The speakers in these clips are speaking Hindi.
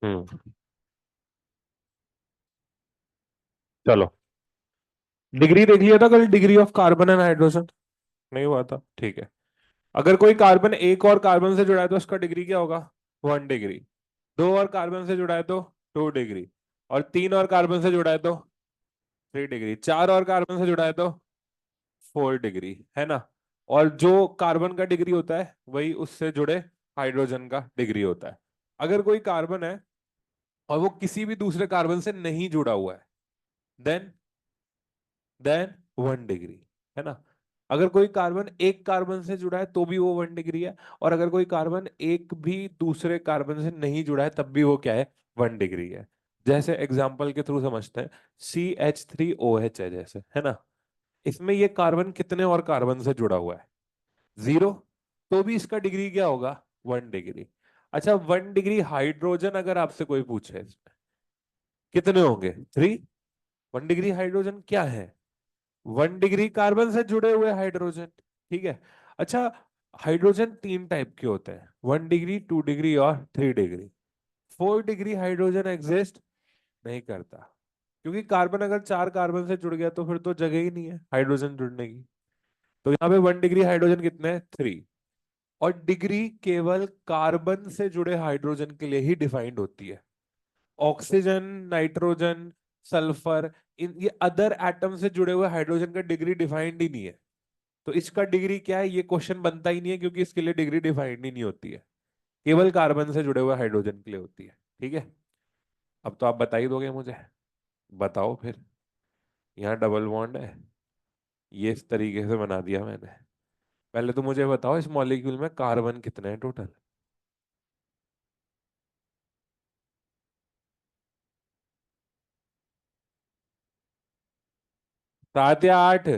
हम्म। चलो, डिग्री देख लिया था कल, degree of carbon and hydrogen. नहीं हुआ था, ठीक है। अगर कोई कार्बन एक और कार्बन से जुड़ा है तो उसका डिग्री क्या होगा? 1 डिग्री। दो और कार्बन से जुड़ा है तो 2 डिग्री। और तीन और कार्बन से जुड़ा है तो 3 डिग्री। चार और कार्बन से जुड़ा है तो 4 डिग्री, है ना? और जो कार्बन का डिग्री होता है वही उससे जुड़े हाइड्रोजन का डिग्री होता है। अगर कोई कार्बन है और वो किसी भी दूसरे कार्बन से नहीं जुड़ा हुआ है, देन 1 डिग्री, है ना? अगर कोई कार्बन एक कार्बन से जुड़ा है तो भी वो 1 डिग्री है। और अगर कोई कार्बन एक भी दूसरे कार्बन से नहीं जुड़ा है तब भी वो क्या है? 1 डिग्री है। जैसे एग्जाम्पल के थ्रू समझते हैं, CH3OH है जैसे, है ना? इसमें ये कार्बन कितने और कार्बन से जुड़ा हुआ है? 0। तो भी इसका डिग्री क्या होगा? 1 डिग्री। अच्छा, 1 डिग्री हाइड्रोजन अगर आपसे कोई पूछे इसमें कितने होंगे? 3। 1 डिग्री हाइड्रोजन क्या है? 1 डिग्री कार्बन से जुड़े हुए हाइड्रोजन। ठीक है। अच्छा, हाइड्रोजन तीन टाइप के होते हैं, 1 डिग्री, 2 डिग्री और 3 डिग्री। 4 डिग्री हाइड्रोजन एग्जिस्ट नहीं करता, क्योंकि कार्बन अगर चार कार्बन से जुड़ गया तो फिर तो जगह ही नहीं है हाइड्रोजन जुड़ने की। तो यहाँ पे 1 डिग्री हाइड्रोजन कितने हैं? 3। और डिग्री केवल कार्बन से जुड़े हाइड्रोजन के लिए ही डिफाइंड होती है। ऑक्सीजन, नाइट्रोजन, सल्फर, इन ये अदर एटम से जुड़े हुए हाइड्रोजन का डिग्री डिफाइंड ही नहीं है। तो इसका डिग्री क्या है, ये क्वेश्चन बनता ही नहीं है, क्योंकि इसके लिए डिग्री डिफाइंड ही नहीं होती है। केवल कार्बन से जुड़े हुए हाइड्रोजन के लिए होती है। ठीक है। अब तो आप बता ही दोगे मुझे। बताओ फिर। यहाँ डबल बॉन्ड है, ये इस तरीके से बना दिया मैंने। पहले तो मुझे बताओ इस मॉलिक्यूल में कार्बन कितने हैं टोटल? 7 या 8?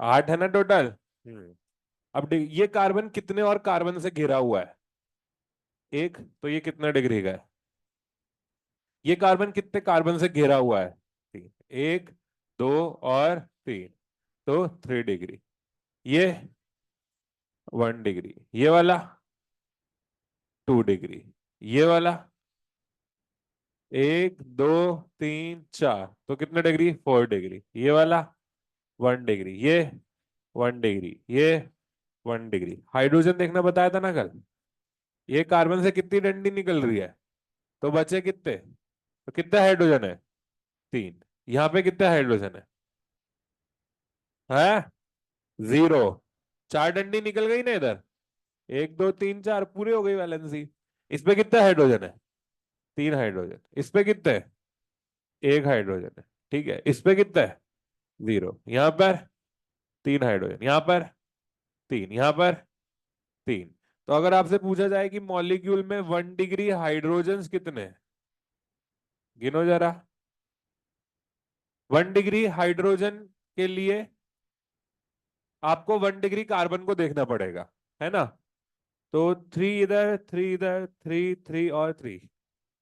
8 है ना टोटल। अब ये कार्बन कितने और कार्बन से घिरा हुआ है? एक। तो ये कितना डिग्री का है? ये कार्बन कितने कार्बन से घिरा हुआ है? 3। एक, दो और 3, तो 3 डिग्री। ये 1 डिग्री। ये वाला 2 डिग्री। ये वाला एक, दो, तीन, चार, तो कितने डिग्री? 4 डिग्री। ये वाला 1 डिग्री। ये 1 डिग्री। ये 1 डिग्री। हाइड्रोजन देखना बताया था ना कल। ये कार्बन से कितनी डंडी निकल रही है? तो बचे कितने? तो कितने हाइड्रोजन है? 3। यहाँ पे कितने हाइड्रोजन है? 0। चार डंडी निकल गई ना इधर। एक, दो, तीन, चार, पूरी हो गई वैलेंसी। इसमें कितने हाइड्रोजन है? 3 हाइड्रोजन। इस पे कितने है? एक हाइड्रोजन है। ठीक है। इस पे कितना है? 0। यहाँ पर 3 हाइड्रोजन, यहाँ पर 3, यहाँ पर 3। तो अगर आपसे पूछा जाए कि मॉलिक्यूल में 1 डिग्री हाइड्रोजन कितने हैं, गिनो जरा। 1 डिग्री हाइड्रोजन के लिए आपको 1 डिग्री कार्बन को देखना पड़ेगा, है ना? तो 3 इधर, 3 इधर, 3, 3 और 3,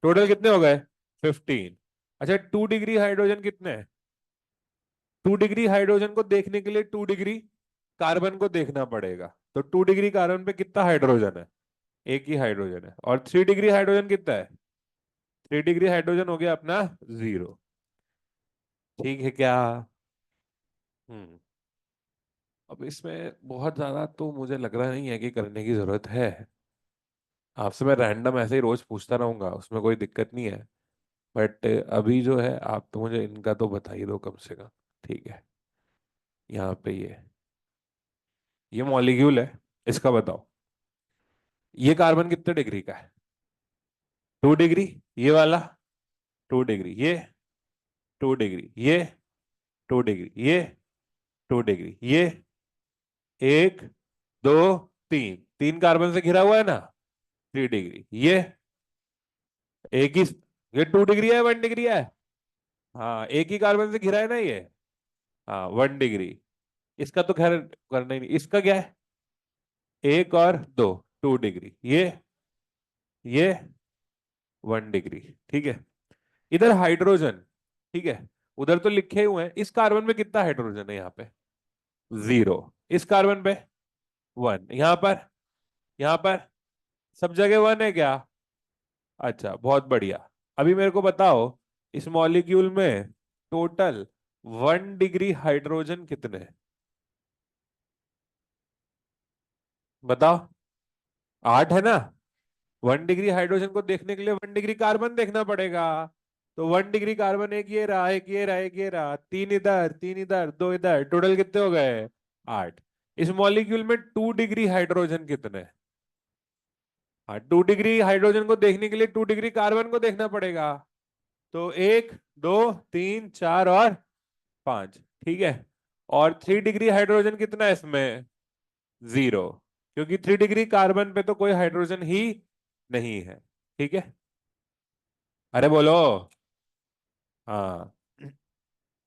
टोटल कितने हो गए? 15। अच्छा, 2 डिग्री हाइड्रोजन कितने हैं? 2 डिग्री हाइड्रोजन को देखने के लिए 2 डिग्री कार्बन को देखना पड़ेगा। तो 2 डिग्री कार्बन पे कितना हाइड्रोजन है? एक ही हाइड्रोजन है। और 3 डिग्री हाइड्रोजन कितना है? 3 डिग्री हाइड्रोजन हो गया अपना 0। ठीक है क्या? हम्म। अब इसमें बहुत ज्यादा तो मुझे लग रहा नहीं है कि करने की जरूरत है। आपसे मैं रैंडम ऐसे ही रोज पूछता रहूंगा, उसमें कोई दिक्कत नहीं है। बट अभी जो है आप तो मुझे इनका तो बता ही दो कम से कम। ठीक है। यहाँ पे ये मॉलिक्यूल है, इसका बताओ। ये कार्बन कितने डिग्री का है? 2 डिग्री। ये वाला 2 डिग्री। ये 2 डिग्री। ये 2 डिग्री। ये 2 डिग्री। ये एक, दो, तीन, 3 कार्बन से घिरा हुआ है ना? 3 डिग्री। ये एक ही, ये 2 डिग्री है, 1 डिग्री है? हाँ, एक ही कार्बन से घिरा है ना ये। हाँ, 1 डिग्री। इसका तो खैर करना ही नहीं। इसका क्या है? एक और दो, 2 डिग्री। ये 1 डिग्री। ठीक है। इधर हाइड्रोजन, ठीक है, उधर तो लिखे हुए हैं। इस कार्बन पे कितना हाइड्रोजन है यहाँ पे? 0। इस कार्बन पे 1। यहाँ पर सब जगह 1 है क्या? अच्छा, बहुत बढ़िया। अभी मेरे को बताओ, इस मॉलिक्यूल में टोटल 1 डिग्री हाइड्रोजन कितने हैं? बताओ। 8 है ना? 1 डिग्री हाइड्रोजन को देखने के लिए 1 डिग्री कार्बन देखना पड़ेगा। तो 1 डिग्री कार्बन, एक ये रहा, एक ये रहा, एक ये रहा, 3 इधर, 3 इधर, 2 इधर, टोटल कितने हो गए? 8। इस मॉलिक्यूल में 2 डिग्री हाइड्रोजन कितने हैं? हाँ, 2 डिग्री हाइड्रोजन को देखने के लिए 2 डिग्री कार्बन को देखना पड़ेगा। तो 1, 2, 3, 4 और 5। ठीक है। और 3 डिग्री हाइड्रोजन कितना है इसमें? 0, क्योंकि 3 डिग्री कार्बन पे तो कोई हाइड्रोजन ही नहीं है। ठीक है। अरे बोलो। हाँ,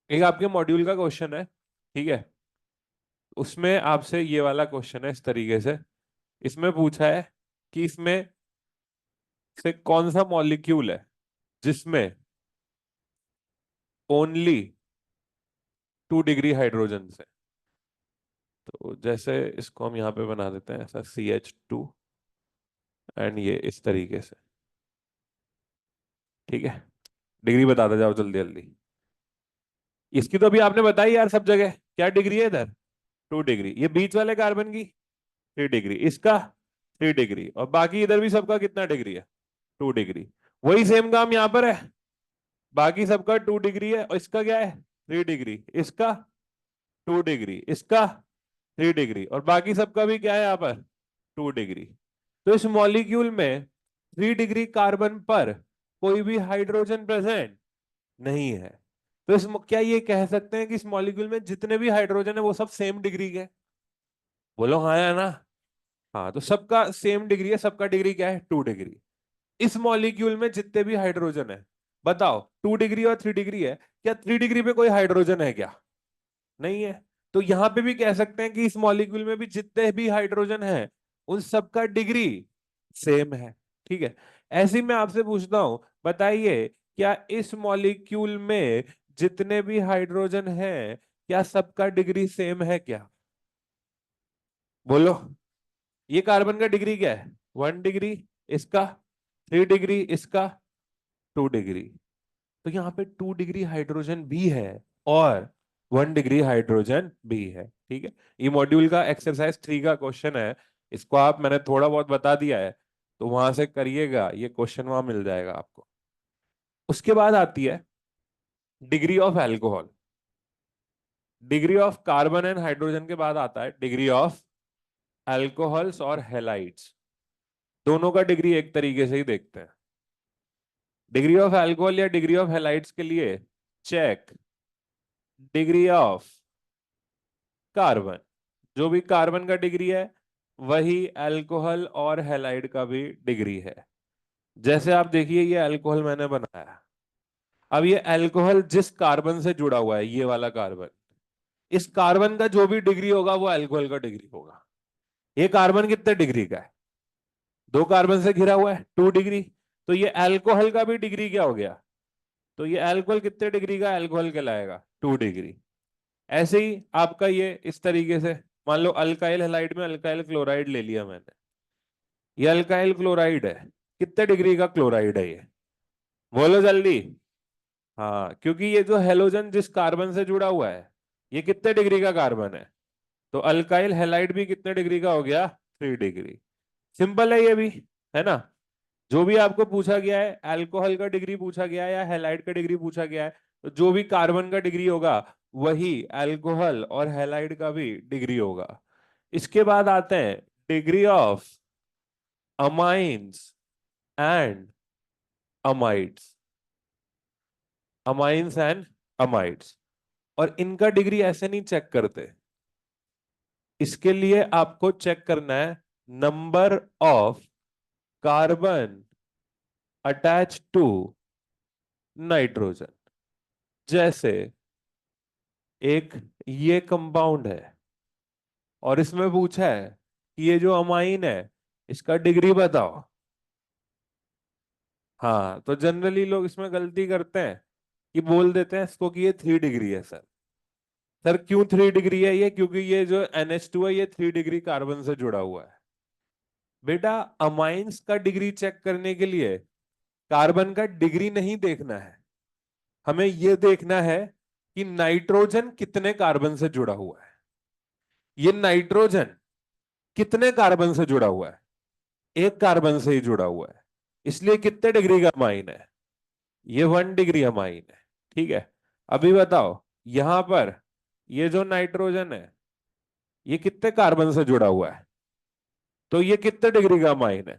एक आपके मॉड्यूल का क्वेश्चन है। ठीक है। उसमें आपसे ये वाला क्वेश्चन है इस तरीके से। इसमें पूछा है कि इसमें से कौन सा मॉलिक्यूल है जिसमें ओनली 2 डिग्री हाइड्रोजन है। तो जैसे इसको हम यहाँ पे बना देते हैं ऐसा CH2, एंड ये इस तरीके से। ठीक है। डिग्री बताते जाओ जल्दी जल्दी। इसकी तो अभी आपने बताई यार सब जगह। क्या डिग्री है इधर? 2 डिग्री। ये बीच वाले कार्बन की 3 डिग्री, इसका 3 डिग्री, और बाकी इधर भी सबका कितना डिग्री है? 2 डिग्री। वही सेम काम यहाँ पर है। बाकी सबका 2 डिग्री है, और इसका क्या है? 3 डिग्री। इसका 2 डिग्री, इसका 3 डिग्री, और बाकी सबका भी क्या है यहाँ पर? 2 डिग्री। तो इस मॉलिक्यूल में 3 डिग्री कार्बन पर कोई भी हाइड्रोजन प्रेजेंट नहीं है। तो क्या ये कह सकते हैं कि इस मॉलिक्यूल में जितने भी हाइड्रोजन है वो सब सेम डिग्री के? बोलो हाँ या ना। हाँ, तो सबका सेम डिग्री है, सबका डिग्री क्या है? 2 डिग्री। इस मॉलिक्यूल में जितने भी हाइड्रोजन है, बताओ, 2 डिग्री और 3 डिग्री है, क्या 3 डिग्री पे कोई हाइड्रोजन है क्या? नहीं है। तो यहां पे भी कह सकते हैं कि इस मॉलिक्यूल में भी जितने भी हाइड्रोजन है उन सबका डिग्री सेम है। ठीक है। ऐसे ही मैं आपसे पूछता हूं, बताइए, क्या इस मॉलिक्यूल में जितने भी हाइड्रोजन हैं, क्या सबका डिग्री सेम है क्या? बोलो। ये कार्बन का डिग्री क्या है? 1 डिग्री। इसका 3 डिग्री, इसका 2 डिग्री। तो यहाँ पे 2 डिग्री हाइड्रोजन भी है, और 1 डिग्री हाइड्रोजन भी है। ठीक है। ये मॉड्यूल का एक्सरसाइज 3 का क्वेश्चन है। इसको आप, मैंने थोड़ा बहुत बता दिया है, तो वहां से करिएगा, ये क्वेश्चन वहां मिल जाएगा आपको। उसके बाद आती है degree of alcohol. Degree of carbon and hydrogen के बाद आता है डिग्री ऑफ एल्कोहल्स और हेलाइड्स। दोनों का डिग्री एक तरीके से ही देखते हैं। डिग्री ऑफ एल्कोहल या डिग्री ऑफ हेलाइड्स के लिए चेक डिग्री ऑफ कार्बन। जो भी कार्बन का डिग्री है वही अल्कोहल और हैलाइड का भी डिग्री है। जैसे आप देखिए, ये अल्कोहल मैंने बनाया। अब ये अल्कोहल जिस कार्बन से जुड़ा हुआ है, ये वाला कार्बन, इस कार्बन का जो भी डिग्री होगा वो अल्कोहल का डिग्री होगा। ये कार्बन कितने डिग्री का है? 2 कार्बन से घिरा हुआ है, 2 डिग्री। तो ये अल्कोहल का भी डिग्री क्या हो गया? तो ये अल्कोहल कितने डिग्री का अल्कोहल कहलाएगा? 2 डिग्री। ऐसे ही आपका ये इस तरीके से, मान लो अल्काइल हैलाइड में अल्काइल क्लोराइड ले लिया मैंने। ये अल्काइल क्लोराइड है। कितने डिग्री का क्लोराइड है ये? बोलो जल्दी। हाँ, क्योंकि ये जो हेलोजन जिस कार्बन से जुड़ा हुआ है, ये कितने डिग्री का कार्बन है? तो अल्काइल हैलाइड भी कितने डिग्री का हो गया? 3 डिग्री। सिंपल है ये भी, है ना? जो भी आपको पूछा गया है, अल्कोहल का डिग्री पूछा गया है या हैलाइड का डिग्री पूछा गया है, तो जो भी कार्बन का डिग्री होगा वही अल्कोहल और हैलाइड का भी डिग्री होगा। इसके बाद आते हैं degree of amines and amides. Amines and amides. और इनका डिग्री ऐसे नहीं चेक करते। इसके लिए आपको चेक करना है number of carbon attach to nitrogen. जैसे एक ये कंपाउंड है, और इसमें पूछा है कि ये जो अमाइन है इसका डिग्री बताओ। हाँ, तो जनरली लोग इसमें गलती करते हैं कि बोल देते हैं इसको कि ये 3 डिग्री है सर। सर क्यों 3 डिग्री है ये? क्योंकि ये जो NH2 है ये 3 डिग्री कार्बन से जुड़ा हुआ है। बेटा अमाइंस का डिग्री चेक करने के लिए कार्बन का डिग्री नहीं देखना है, हमें यह देखना है कि नाइट्रोजन कितने कार्बन से जुड़ा हुआ है। ये नाइट्रोजन कितने कार्बन से जुड़ा हुआ है? एक कार्बन से ही जुड़ा हुआ है, इसलिए कितने डिग्री का अमाइन है? ये 1 डिग्री अमाइन है। ठीक है, अभी बताओ यहां पर ये जो नाइट्रोजन है ये कितने कार्बन से जुड़ा हुआ है? तो ये कितने डिग्री का अमाइन है?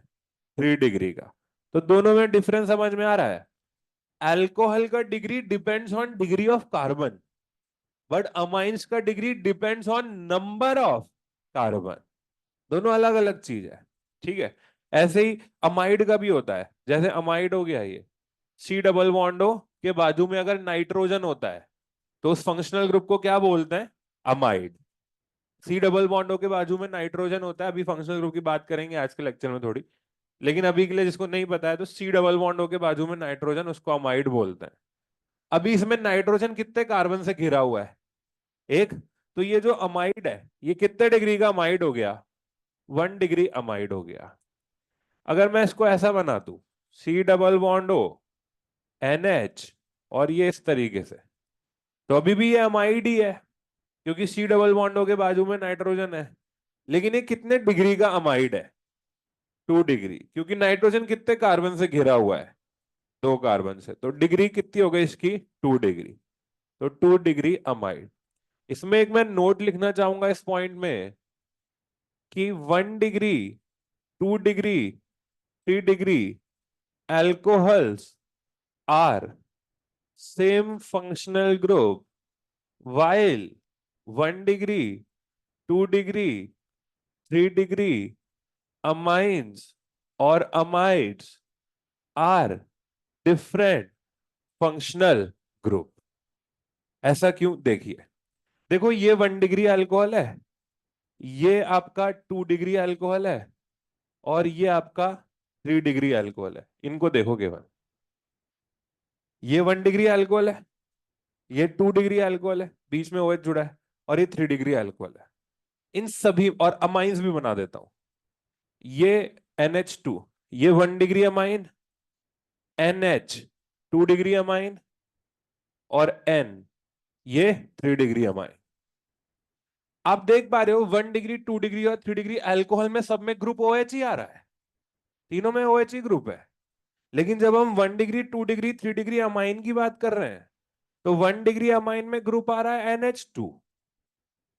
3 डिग्री का। तो दोनों में डिफरेंस समझ में आ रहा है? अल्कोहल का degree depends on degree of carbon, but amines का degree depends on number of carbon. दोनों अलग अलग चीज है। ठीक है, ऐसे ही अमाइड का भी होता है। जैसे अमाइड हो गया ये C डबल बॉन्ड के बाजू में अगर नाइट्रोजन होता है तो उस फंक्शनल ग्रुप को क्या बोलते हैं? अमाइड। C डबल बॉन्ड के बाजू में नाइट्रोजन होता है, अभी फंक्शनल ग्रुप की बात करेंगे आज के लेक्चर में थोड़ी, लेकिन अभी के लिए जिसको नहीं पता है तो C डबल बॉन्ड के बाजू में नाइट्रोजन, उसको अमाइड बोलते हैं। अभी इसमें नाइट्रोजन कितने कार्बन से घिरा हुआ है? एक। तो ये जो अमाइड है ये कितने डिग्री का अमाइड हो गया? 1 डिग्री अमाइड हो गया। अगर मैं इसको ऐसा बना दूं C डबल बॉन्ड NH और ये इस तरीके से, तो अभी भी ये अमाइड ही है क्योंकि C डबल बॉन्ड के बाजू में नाइट्रोजन है। लेकिन ये कितने डिग्री का अमाइड है? 2 डिग्री, क्योंकि नाइट्रोजन कितने कार्बन से घिरा हुआ है? 2 कार्बन से। तो डिग्री कितनी हो गई इसकी? 2 डिग्री। तो 2 डिग्री अमाइड। इसमें एक मैं नोट लिखना चाहूंगा इस पॉइंट में कि 1 degree, 2 degree, 3 degree alcohols are same functional group, while 1 degree, 2 degree, 3 degree amines or amides are different functional group। ऐसा क्यों? देखिए, देखो ये 1 डिग्री अल्कोहल है, ये आपका 2 डिग्री अल्कोहल है, और ये आपका 3 डिग्री अल्कोहल है। इनको देखो केवल, ये 1 डिग्री अल्कोहल है, ये 2 डिग्री अल्कोहल है, बीच में OH जुड़ा है, और ये 3 डिग्री अल्कोहल है। इन सभी, और अमाइंस भी बना देता हूं, ये NH2 ये 1 degree amine, NH 2 degree amine, और N ये 3 डिग्री अमाइन। आप देख पा रहे हो 1 डिग्री, 2 डिग्री और 3 डिग्री अल्कोहल में सब में ग्रुप OH ही आ रहा है, तीनों में OH ही ग्रुप है। लेकिन जब हम 1 डिग्री, 2 डिग्री, 3 डिग्री अमाइन की बात कर रहे हैं तो 1 डिग्री अमाइन में ग्रुप आ रहा है NH2,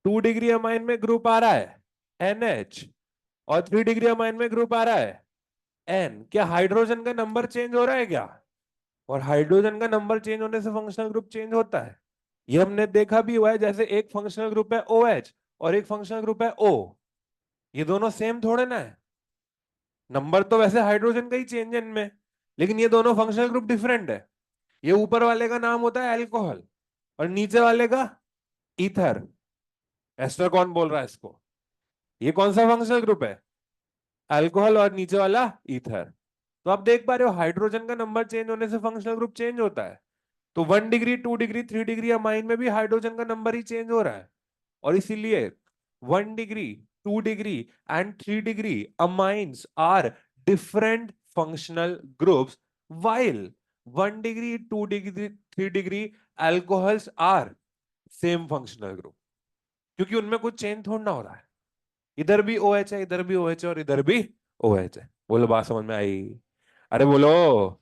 2 डिग्री अमाइन में ग्रुप आ रहा है NH, और 3 डिग्री अमाइन में ग्रुप आ रहा है N। क्या हाइड्रोजन का नंबर चेंज हो रहा है क्या? और हाइड्रोजन का नंबर चेंज होने से फंक्शनल ग्रुप चेंज होता है, ये हमने देखा भी हुआ है। जैसे एक फंक्शनल ग्रुप है OH और एक फंक्शनल ग्रुप है O, ये दोनों सेम थोड़े ना है। नंबर तो वैसे हाइड्रोजन का ही चेंज है इनमें, लेकिन ये दोनों फंक्शनल ग्रुप डिफरेंट है। ये ऊपर वाले का नाम होता है अल्कोहल और नीचे वाले का ईथर। एस्टर कौन बोल रहा है इसको? ये कौन सा फंक्शनल ग्रुप है? अल्कोहल, और नीचे वाला ईथर। तो आप देख पा रहे हो हाइड्रोजन का नंबर चेंज होने से फंक्शनल ग्रुप चेंज होता है। तो 1 डिग्री, 2 डिग्री, 3 डिग्री अमाइन में भी हाइड्रोजन का नंबर ही चेंज हो रहा है, और इसीलिए 1 degree, 2 degree and 3 degree amines are different functional groups, while 1 degree, 2 degree, 3 degree alcohols are same functional group, क्योंकि उनमें कुछ चेंज थोड़ा ना हो रहा है। इधर भी OH है, इधर भी OH है, और इधर भी OH है। बोलो, बात समझ में आई? अरे बोलो।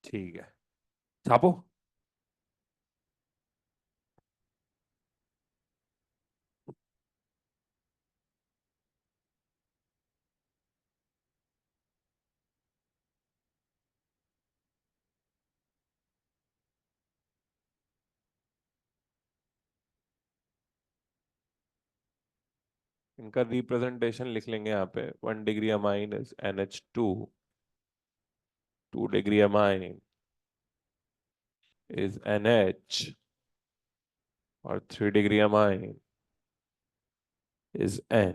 ठीक है, छापो। इनका रिप्रेजेंटेशन लिख लेंगे यहाँ पे। 1 degree amine is NH2, 2 degree amine is NH, और 3 डिग्री अमाइन इज N।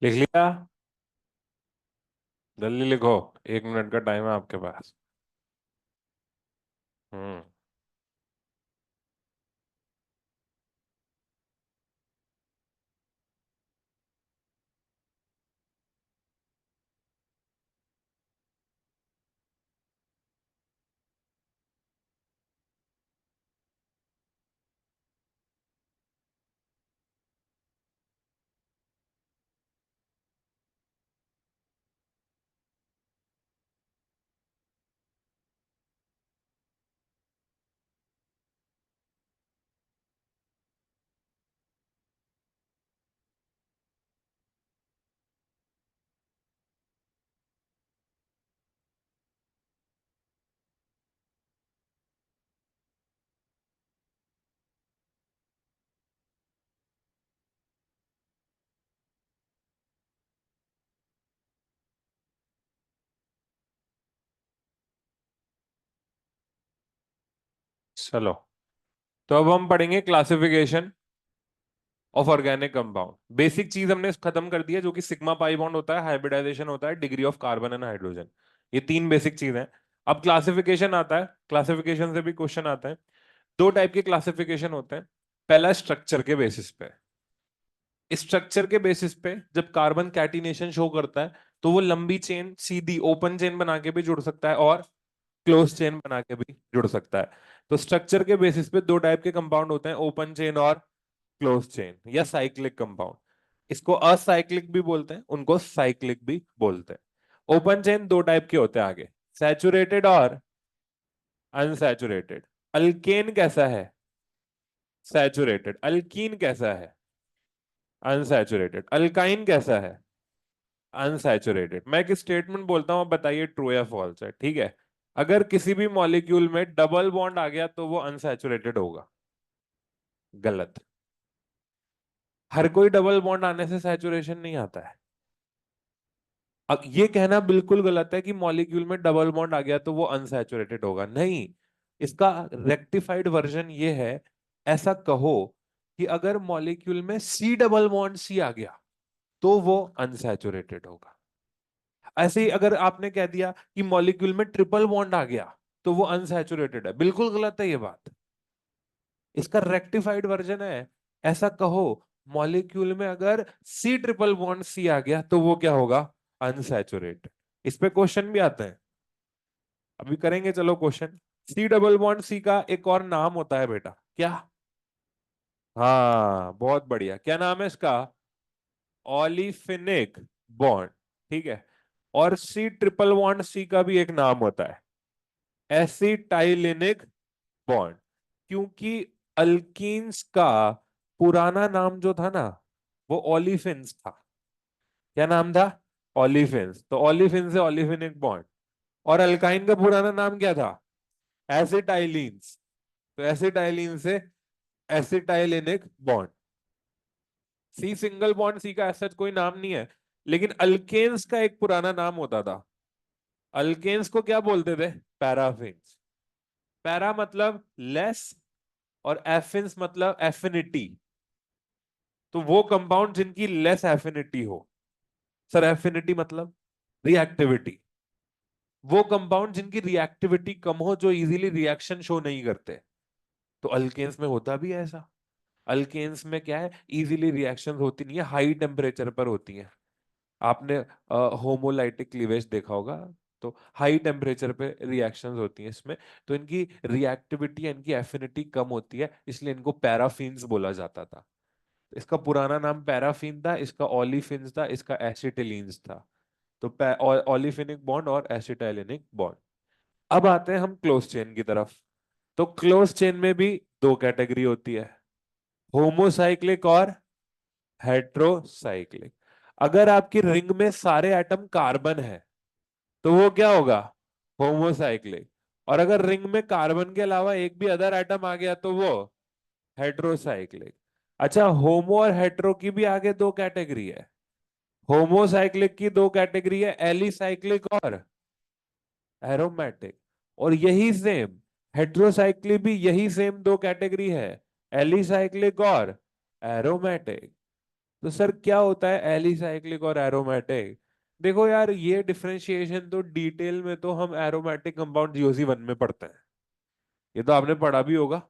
लिख लिया? जल्दी लिखो, 1 मिनट का टाइम है आपके पास। हम्म। चलो, तो अब हम पढ़ेंगे classification of organic compound. Basic चीज हमने खत्म कर दी है, जो कि सिग्मा पाई बॉन्ड होता है, हाइब्रिडाइजेशन होता है, degree of carbon and hydrogen. ये 3 बेसिक चीज हैं। अब क्लासिफिकेशन आता है, क्लासिफिकेशन से भी क्वेश्चन आता है। 2 टाइप के क्लासिफिकेशन होते हैं। पहला स्ट्रक्चर के बेसिस पे। स्ट्रक्चर के बेसिस पे जब कार्बन कैटिनेशन शो करता है, तो वो लंबी चेन सीधी ओपन चेन बना के भी जुड़ सकता है और क्लोज चेन बना के भी जुड़ सकता है। तो स्ट्रक्चर के बेसिस पे 2 टाइप के कंपाउंड होते हैं, ओपन चेन और क्लोज चेन या साइक्लिक कंपाउंड। इसको असाइक्लिक भी बोलते हैं, उनको साइक्लिक भी बोलते हैं। ओपन चेन 2 टाइप के होते हैं आगे, सैचुरेटेड और अनसैचुरेटेड। अल्केन कैसा है? सैचुरेटेड। अल्कीन कैसा है? अनसैचुरेटेड। अल्काइन कैसा है? अनसैचुरेटेड। मैं एक स्टेटमेंट बोलता हूं, आप बताइए ट्रू या फॉल्स है, ठीक है? अगर किसी भी मॉलिक्यूल में डबल बॉन्ड आ गया तो वो अनसैचुरेटेड होगा। गलत। हर कोई डबल बॉन्ड आने से सैचुरेशन नहीं आता है। अब ये कहना बिल्कुल गलत है कि मॉलिक्यूल में डबल बॉन्ड आ गया तो वो अनसैचुरेटेड होगा, नहीं। इसका रेक्टिफाइड वर्जन ये है, ऐसा कहो कि अगर मॉलिक्यूल में सी डबल बॉन्ड सी आ गया तो वो अनसैचुरेटेड होगा। ऐसे ही अगर आपने कह दिया कि मॉलिक्यूल में ट्रिपल बॉन्ड आ गया तो वो अनसैचुरेटेड है, बिल्कुल गलत है ये बात। इसका रेक्टिफाइड वर्जन है, ऐसा कहो मॉलिक्यूल में अगर सी ट्रिपल बॉन्ड सी आ गया तो वो क्या होगा? अनसैचुरेटेड। इस पे क्वेश्चन भी आते हैं, अभी करेंगे। चलो question. C double bond C का एक और नाम होता है बेटा, क्या? हाँ, बहुत बढ़िया, क्या नाम है इसका? ऑलिफिनिक बॉन्ड। ठीक है। और सी ट्रिपल बॉन्ड सी का भी एक नाम होता है, एसिटाइलिनिक बॉन्ड। क्योंकि अल्कीन्स का पुराना नाम जो था ना, वो ओलिफिन्स था। क्या नाम था? ओलिफिन्स। तो ओलिफिन से ओलिफिनिक बॉन्ड। और अल्काइन का पुराना नाम क्या था? एसिटाइलिन्स। तो एसिटाइलिन से acetylenic bond. C single bond C का ऐसा कोई नाम नहीं है, लेकिन अल्केन्स का एक पुराना नाम होता था। अल्केन्स को क्या बोलते थे? पैराफिन्स। पैरा मतलब लेस, और एफिन्स मतलब एफिनिटी। तो वो कंपाउंड जिनकी लेस एफिनिटी हो। सर एफिनिटी मतलब रिएक्टिविटी। वो कंपाउंड जिनकी रिएक्टिविटी कम हो, जो इजीली रिएक्शन शो नहीं करते। तो अल्केन्स में होता भी है ऐसा। अल्केन्स में क्या है, इजीली रिएक्शंस होती नहीं है, हाई टेम्परेचर पर होती हैं। आपने होमोलाइटिक क्लीवेज देखा होगा, तो हाई टेम्परेचर पे रिएक्शंस होती हैं इसमें। तो इनकी रिएक्टिविटी, इनकी एफिनिटी कम होती है, इसलिए इनको पैराफिन्स बोला जाता था। इसका पुराना नाम पैराफिन था, इसका ओलिफिन्स था, इसका एसिटिलीन्स था। तो ओलिफिनिक बॉन्ड और एसिटाइलिनिक बॉन्ड। अब आते हैं हम क्लोज चेन की तरफ। तो क्लोज चेन में भी 2 कैटेगरी होती है, होमोसाइक्लिक और हेट्रोसाइक्लिक। अगर आपकी रिंग में सारे एटम कार्बन है तो वो क्या होगा? होमोसाइक्लिक। और अगर रिंग में कार्बन के अलावा एक भी अदर एटम आ गया तो वो हेट्रोसाइक्लिक। अच्छा, होमो और हेट्रो की भी आगे 2 कैटेगरी है। होमोसाइक्लिक की 2 कैटेगरी है, एलिसाइक्लिक और एरोमेटिक। और यही सेम हेट्रोसाइक्लिक भी, यही सेम 2 कैटेगरी है, एलिसाइक्लिक और एरोमेटिक। तो सर क्या होता है एलिसाइक्लिक और एरोमेटिक? देखो यार, ये डिफरेंशिएशन तो डिटेल में तो हम एरोमेटिक कंपाउंड जीओसी 1 में पढ़ते हैं। ये तो आपने पढ़ा भी होगा,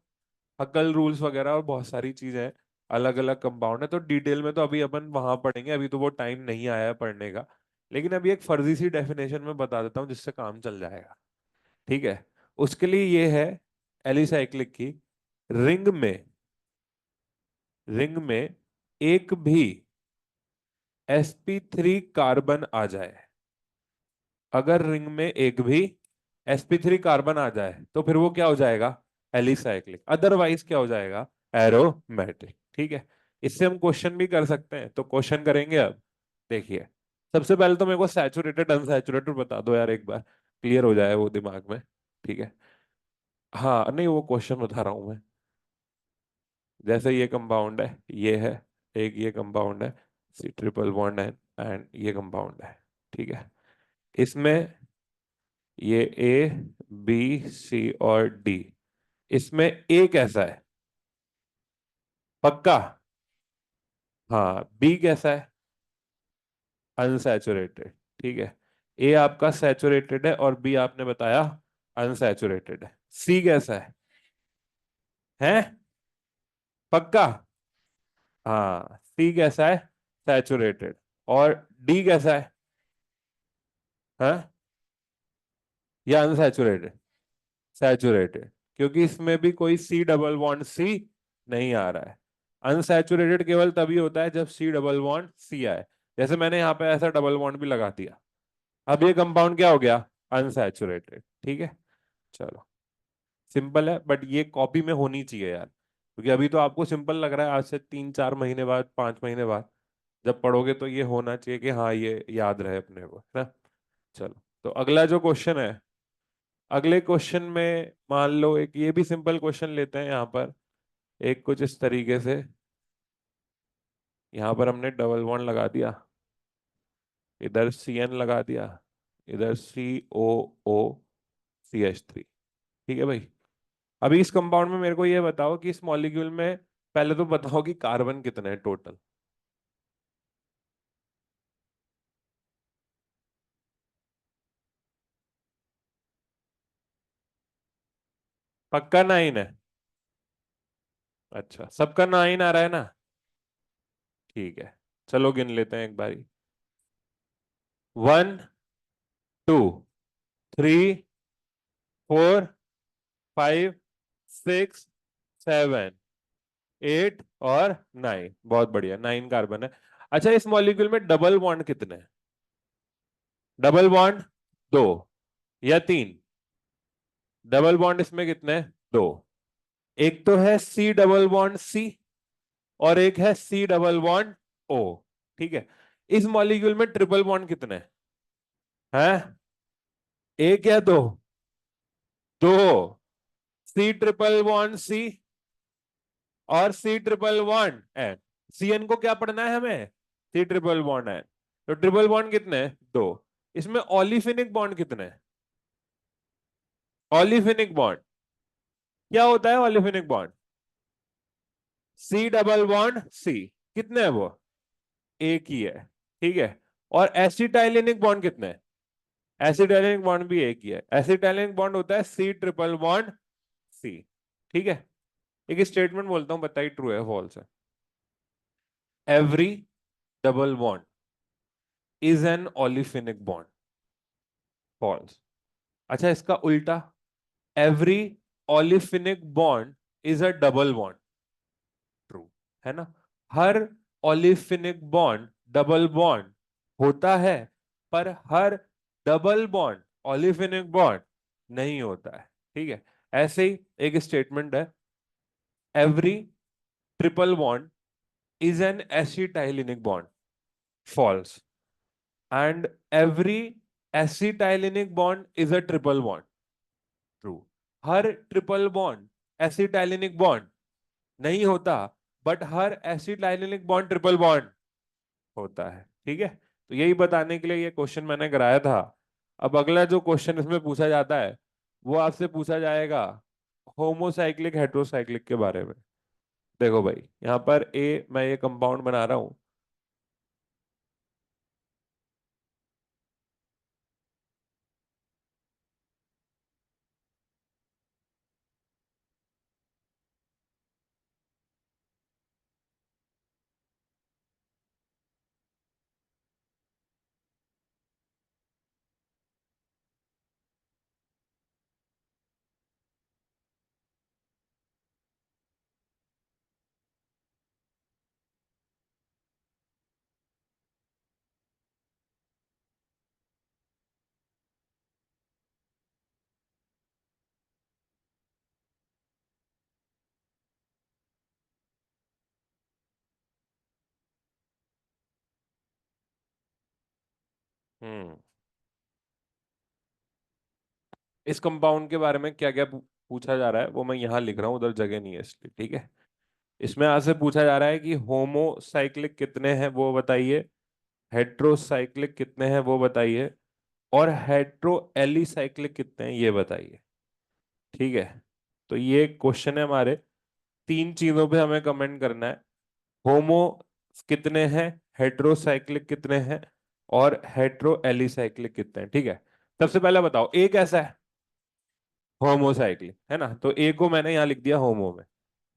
हक्कल रूल्स वगैरह और बहुत सारी चीजें हैं, अलग अलग कंपाउंड है, तो डिटेल में तो अभी अपन वहां पढ़ेंगे, अभी तो वो टाइम नहीं आया है पढ़ने का। लेकिन अभी एक फर्जी सी डेफिनेशन में बता देता हूँ जिससे काम चल जाएगा। ठीक है? उसके लिए ये है, एलिसाइक्लिक की रिंग में, रिंग में एक भी sp3 कार्बन आ जाए, अगर रिंग में एक भी sp3 कार्बन आ जाए तो फिर वो क्या हो जाएगा? एलिसाइक्लिक। अदरवाइज क्या हो जाएगा? एरोमेटिक। ठीक है? इससे हम क्वेश्चन भी कर सकते हैं, तो क्वेश्चन करेंगे अब। देखिए, सबसे पहले तो मेरे को सैचुरेटेड अनसैचुरेटेड बता दो यार, एक बार क्लियर हो जाए वो दिमाग में। ठीक है? हाँ, नहीं वो क्वेश्चन बता रहा हूं मैं। जैसे ये कंपाउंड है, ये है, एक ये कंपाउंड है C triple bond N, and ये कंपाउंड है। ठीक है? इसमें ये A, B, C और D, इसमें A कैसा है? पक्का? हाँ, B कैसा है? अनसैचुरेटेड। ठीक है? A आपका सैचुरेटेड है और B आपने बताया अनसैचुरेटेड है। C कैसा है? हैं? पक्का? हाँ, C कैसा है? सैचुरेटेड। और D कैसा है? हाँ, या अनसैचुरेटेड? सैचुरेटेड, क्योंकि इसमें भी कोई C डबल बॉन्ड C नहीं आ रहा है। अनसैचुरेटेड केवल तभी होता है जब C डबल बॉन्ड C आए। जैसे मैंने यहाँ पे ऐसा डबल बॉन्ड भी लगा दिया, अब ये कंपाउंड क्या हो गया? अनसैचुरेटेड। ठीक है? चलो, सिंपल है, बट ये कॉपी में होनी चाहिए यार, क्योंकि अभी तो आपको सिंपल लग रहा है, आज से 3-4 महीने बाद, 5 महीने बाद जब पढ़ोगे तो ये होना चाहिए कि हाँ ये याद रहे अपने को, है ना? चलो, तो अगला जो क्वेश्चन है, अगले क्वेश्चन में मान लो एक ये भी सिंपल क्वेश्चन लेते हैं यहाँ पर, एक कुछ इस तरीके से। यहाँ पर हमने डबल बॉन्ड लगा दिया, इधर CN लगा दिया, इधर COO CH3। ठीक है भाई? अभी इस कंपाउंड में मेरे को ये बताओ कि इस मॉलिक्यूल में, पहले तो बताओ कि कार्बन कितने हैं टोटल? पक्का 9 है? अच्छा, सबका 9 आ रहा है ना? ठीक है, चलो गिन लेते हैं एक बारी। 1, 2, 3, 4, 5, 6, 7, 8 और 9। बहुत बढ़िया, 9 कार्बन है। अच्छा, इस मॉलिक्यूल में डबल बॉन्ड कितने हैं? डबल बॉन्ड दो या तीन? डबल बॉन्ड इसमें कितने हैं? दो। एक तो है C डबल बॉन्ड C और एक है C डबल बॉन्ड O। ठीक है? इस मॉलिक्यूल में ट्रिपल बॉन्ड कितने हैं? एक या दो? दो। C ट्रिपल बॉन्ड C और C triple bond N। CN को क्या पढ़ना है हमें? C triple bond N। तो ट्रिपल बॉन्ड कितने हैं? दो। इसमें ऑलिफिनिक बॉन्ड कितने हैं? ऑलिफिनिक बॉन्ड क्या होता है? Olefinic bond C double bond C, कितने हैं वो? एक ही है। ठीक है? और एसिटाइलिनिक बॉन्ड कितने हैं? एसिटाइलिनिक बॉन्ड भी एक ही है। एसिटाइलिनिक बॉन्ड होता है C ट्रिपल बॉन्ड C। ठीक है? एक स्टेटमेंट बोलता हूं, बताइए ट्रू है फॉल्स है। Every double bond is an olefinic bond. False. अच्छा, इसका उल्टा, every olefinic bond is a double bond. True, है ना? हर ऑलिफिनिक बॉन्ड डबल बॉन्ड होता है, पर हर डबल बॉन्ड ऑलिफिनिक बॉन्ड नहीं होता है। ठीक है? ऐसे ही एक स्टेटमेंट है, every triple bond is an acetylenic bond. False. And every acetylenic bond is a triple bond. True. हर ट्रिपल बॉन्ड एसिटाइलिनिक बॉन्ड नहीं होता, बट हर एसिटाइलिनिक बॉन्ड ट्रिपल बॉन्ड होता है। ठीक है? तो यही बताने के लिए ये क्वेश्चन मैंने कराया था। अब अगला जो क्वेश्चन इसमें पूछा जाता है, वो आपसे पूछा जाएगा होमोसाइक्लिक हेट्रोसाइक्लिक के बारे में। देखो भाई, यहाँ पर मैं ये कंपाउंड बना रहा हूँ, हम्म। इस कंपाउंड के बारे में क्या क्या पूछा जा रहा है वो मैं यहाँ लिख रहा हूँ, उधर जगह नहीं है इसलिए, ठीक है। इसमें आपसे पूछा जा रहा है कि होमोसाइक्लिक कितने हैं वो बताइए, हेट्रोसाइक्लिक कितने हैं वो बताइए, और हेट्रो एलिसाइक्लिक कितने हैं ये बताइए, ठीक है। तो ये क्वेश्चन है हमारे, तीन चीजों पे हमें कमेंट करना है। होमो कितने हैं, हेट्रोसाइक्लिक कितने हैं, और हेट्रो एलिसाइक्लिक कितने हैं, ठीक है। सबसे पहले बताओ ए कैसा है, होमोसाइक्लिक है ना, तो ए को मैंने यहां लिख दिया होमो में।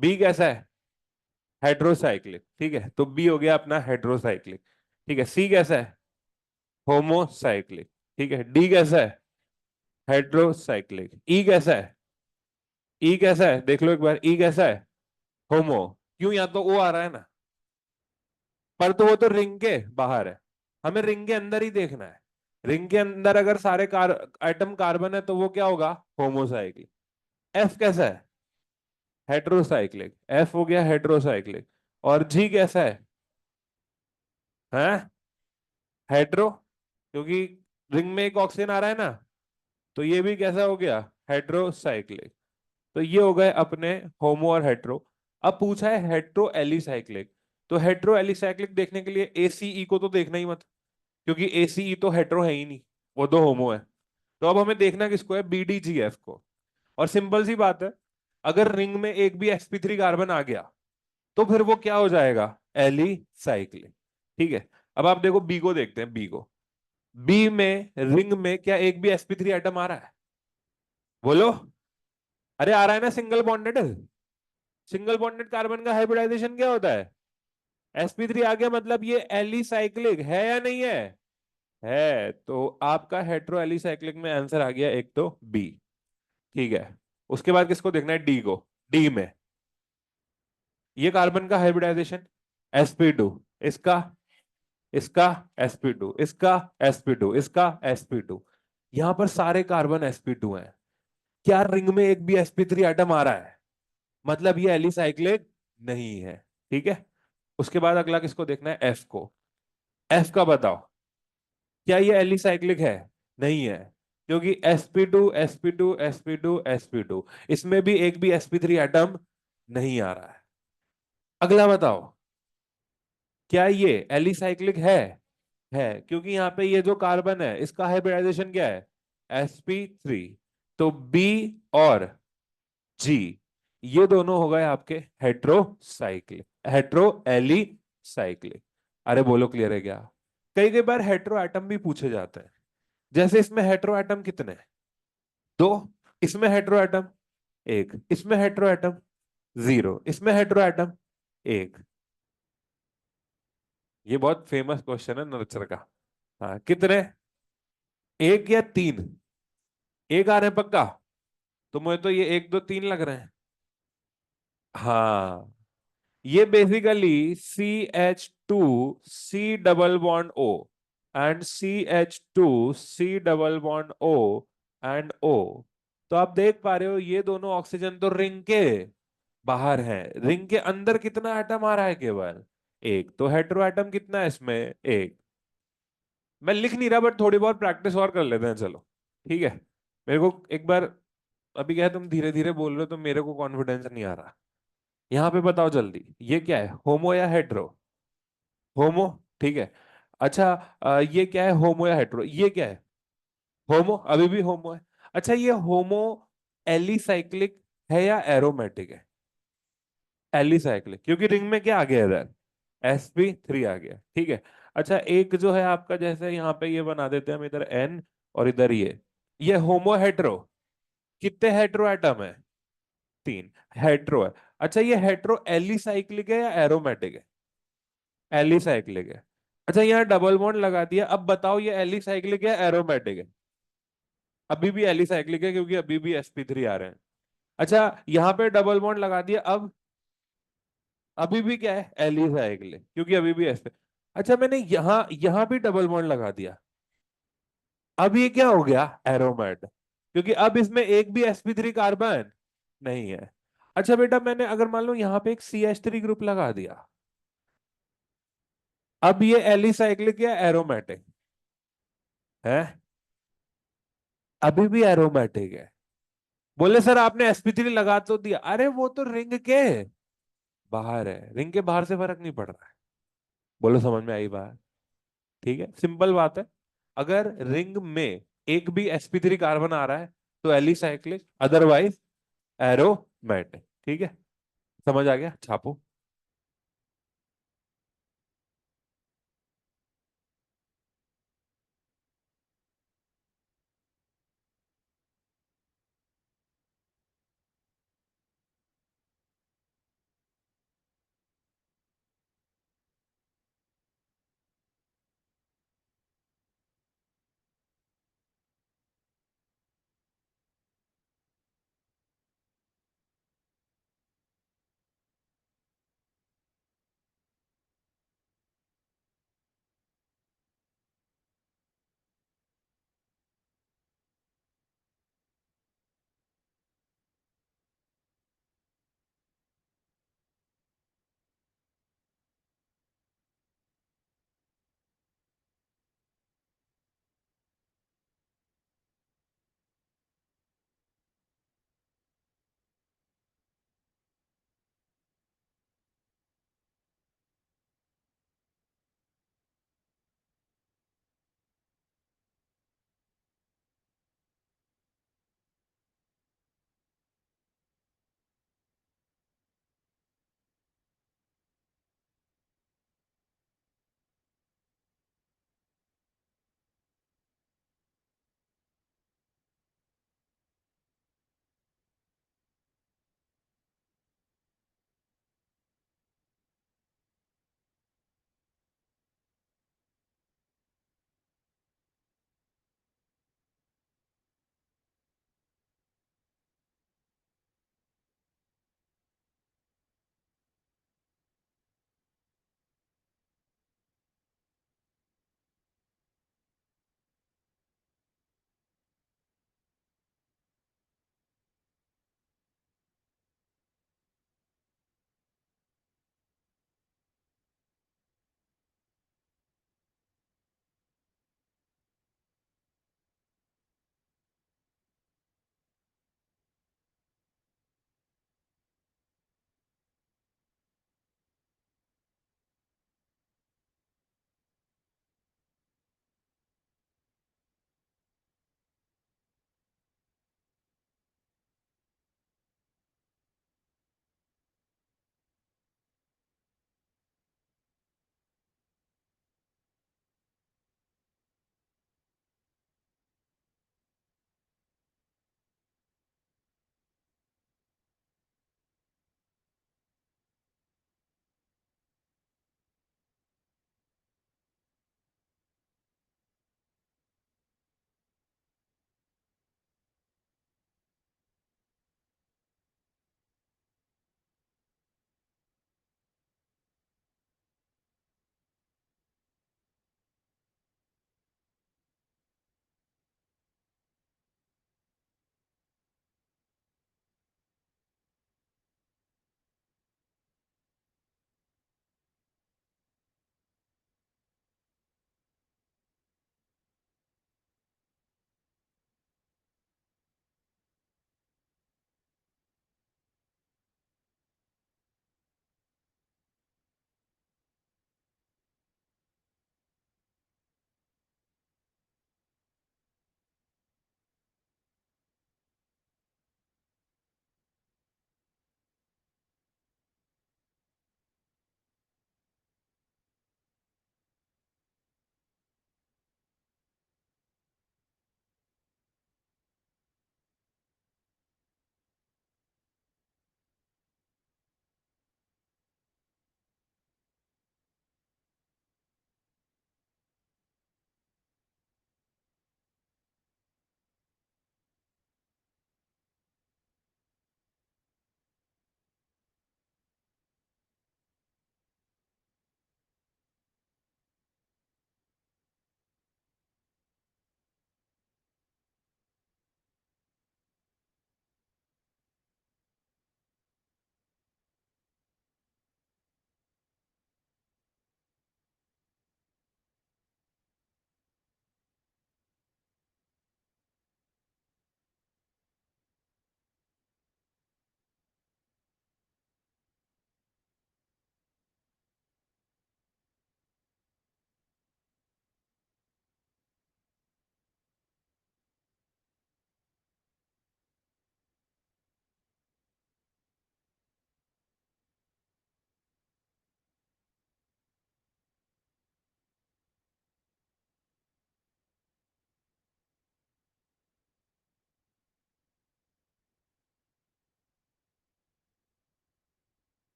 बी कैसा है, हेट्रोसाइक्लिक, ठीक है, तो बी हो गया अपना हेट्रोसाइक्लिक, ठीक है। सी कैसा है, होमोसाइक्लिक, ठीक है। डी कैसा है, हेट्रोसाइक्लिक। ई कैसा है, ई कैसा है देख लो एक बार, ई कैसा है, होमो। क्यों, यहाँ तो ओ आ रहा है ना, पर तो वो तो रिंग के बाहर है, हमें रिंग के अंदर ही देखना है। रिंग के अंदर अगर सारे एटम कार्बन है तो वो क्या होगा, होमोसाइक्लिक। एफ कैसा है, हेट्रोसाइक्लिक, एफ हो गया हेट्रोसाइक्लिक। और जी कैसा है हेट्रो, क्योंकि रिंग में एक ऑक्सीजन आ रहा है ना, तो ये भी कैसा हो गया, हेट्रोसाइक्लिक। तो ये हो गए अपने होमो और हेट्रो। अब पूछा है हेट्रो एलिसाइक्लिक, तो हेट्रो एलिसाइक्लिक देखने के लिए एसीई को तो देखना ही मत, क्योंकि एसीई तो हेट्रो है ही नहीं, वो तो होमो है। तो अब हमें देखना किसको है, बीडीजीएफ को। और सिंपल सी बात है, अगर रिंग में एक भी sp3 कार्बन आ गया तो फिर वो क्या हो जाएगा, एलिसाइक्लिक, ठीक है। अब आप देखो बी को, देखते हैं बी को। बी में रिंग में क्या एक भी sp3 आइटम आ रहा है, बोलो। अरे आ रहा है ना, single bonded. Single bonded carbon का हाइब्रिडाइजेशन क्या होता है, sp3 आ गया, मतलब ये एलिसाइक्लिक है या नहीं है। तो आपका हेट्रो एलिसाइक्लिक में आंसर आ गया एक तो बी, ठीक है। उसके बाद किसको देखना है, डी को। डी में ये कार्बन का हाइब्रिडाइजेशन, sp2, इसका, इसका sp2, इसका sp2, इसका sp2। यहां पर सारे कार्बन sp2 हैं, क्या रिंग में एक भी sp3 आइटम आ रहा है, मतलब ये एलिसाइक्लिक नहीं है, ठीक है। उसके बाद अगला किसको देखना है, एफ को। एफ का बताओ, क्या ये एलिसाइक्लिक है, नहीं है, क्योंकि sp2 sp2 sp2 sp2, इसमें भी एक भी sp3 एटम नहीं आ रहा है। अगला बताओ, क्या ये एलिसाइक्लिक है, क्योंकि यहाँ पे ये जो कार्बन है इसका हाइब्रिडाइजेशन क्या है, sp3। तो बी और जी ये दोनों हो गए आपके हेट्रोसाइक्लिक, हेट्रो एलिसाइक्लिक। अरे बोलो क्लियर है क्या। कई कई बार हेट्रो एटम भी पूछे जाते हैं, जैसे इसमें हेट्रो एटम कितने हैं, दो। इसमें हेट्रो एटम एक, इसमें हेट्रो एटम जीरो, इसमें हेट्रो एटम एक। ये बहुत फेमस क्वेश्चन है नर्चर का। हाँ कितने, एक या तीन, एक आ रहे हैं पक्का, तो मुझे तो ये एक दो तीन लग रहे हैं। हाँ, ये basically CH2 C double bond O and CH2 C double bond O and O। तो आप देख पा रहे हो ये दोनों ऑक्सीजन तो रिंग के बाहर हैं, रिंग के अंदर कितना एटम आ रहा है, केवल एक। तो हेटेरो एटम कितना है इसमें, एक। मैं लिख नहीं रहा, बट थोड़ी बहुत प्रैक्टिस और कर लेते हैं चलो, ठीक है। मेरे को एक बार, अभी क्या है तुम धीरे धीरे बोल रहे हो तो मेरे को कॉन्फिडेंस नहीं आ रहा। यहाँ पे बताओ जल्दी, ये क्या है, होमो या हेट्रो, होमो, ठीक है। अच्छा, ये क्या है, होमो या हेट्रो, ये क्या है, होमो, अभी भी होमो है। अच्छा ये होमो एलिसाइक्लिक है या एरोमेटिक है, एलिसाइक्लिक, क्योंकि रिंग में क्या आ गया इधर, sp3 आ गया, ठीक है। अच्छा एक जो है आपका, जैसे यहाँ पे ये बना देते हैं हम, इधर n और इधर ये होमो हेट्रो, कितने हेट्रो एटम है, तीन, हेट्रो है। अच्छा ये हेट्रो एलिसाइक्लिक है या एरोमेटिक है, एलिसाइक्लिक है। अच्छा यहाँ डबल बॉन्ड लगा दिया, अब बताओ ये एलिसाइक्लिक है एरोमेटिक है, अभी भी एलिसाइक्लिक है क्योंकि अभी भी sp3 आ रहे हैं। अच्छा यहाँ पे डबल बॉन्ड लगा दिया, अब अभी भी क्या है, एलिसाइक्लिक, क्योंकि अभी भी sp। अच्छा मैंने यहाँ यहाँ भी डबल बॉन्ड लगा दिया, अब ये क्या हो गया, एरोमेट, क्योंकि अब इसमें एक भी sp3 कार्बन नहीं है। अच्छा बेटा मैंने अगर मान लो यहाँ पे एक CH3 ग्रुप लगा दिया, अब ये एलिसाइक्लिक या एरोमेटिक, है, अभी भी एरोमेटिक है। बोले सर आपने sp3 लगा तो दिया, अरे वो तो रिंग के बाहर है, रिंग के बाहर से फर्क नहीं पड़ रहा है। बोलो समझ में आई बात? ठीक है, सिंपल बात है। अगर रिंग में एक भी sp3 कार्बन आ रहा है तो एलिसाइक्लिक, अदरवाइज एरोमेटिक। ठीक है, समझ आ गया? छापो।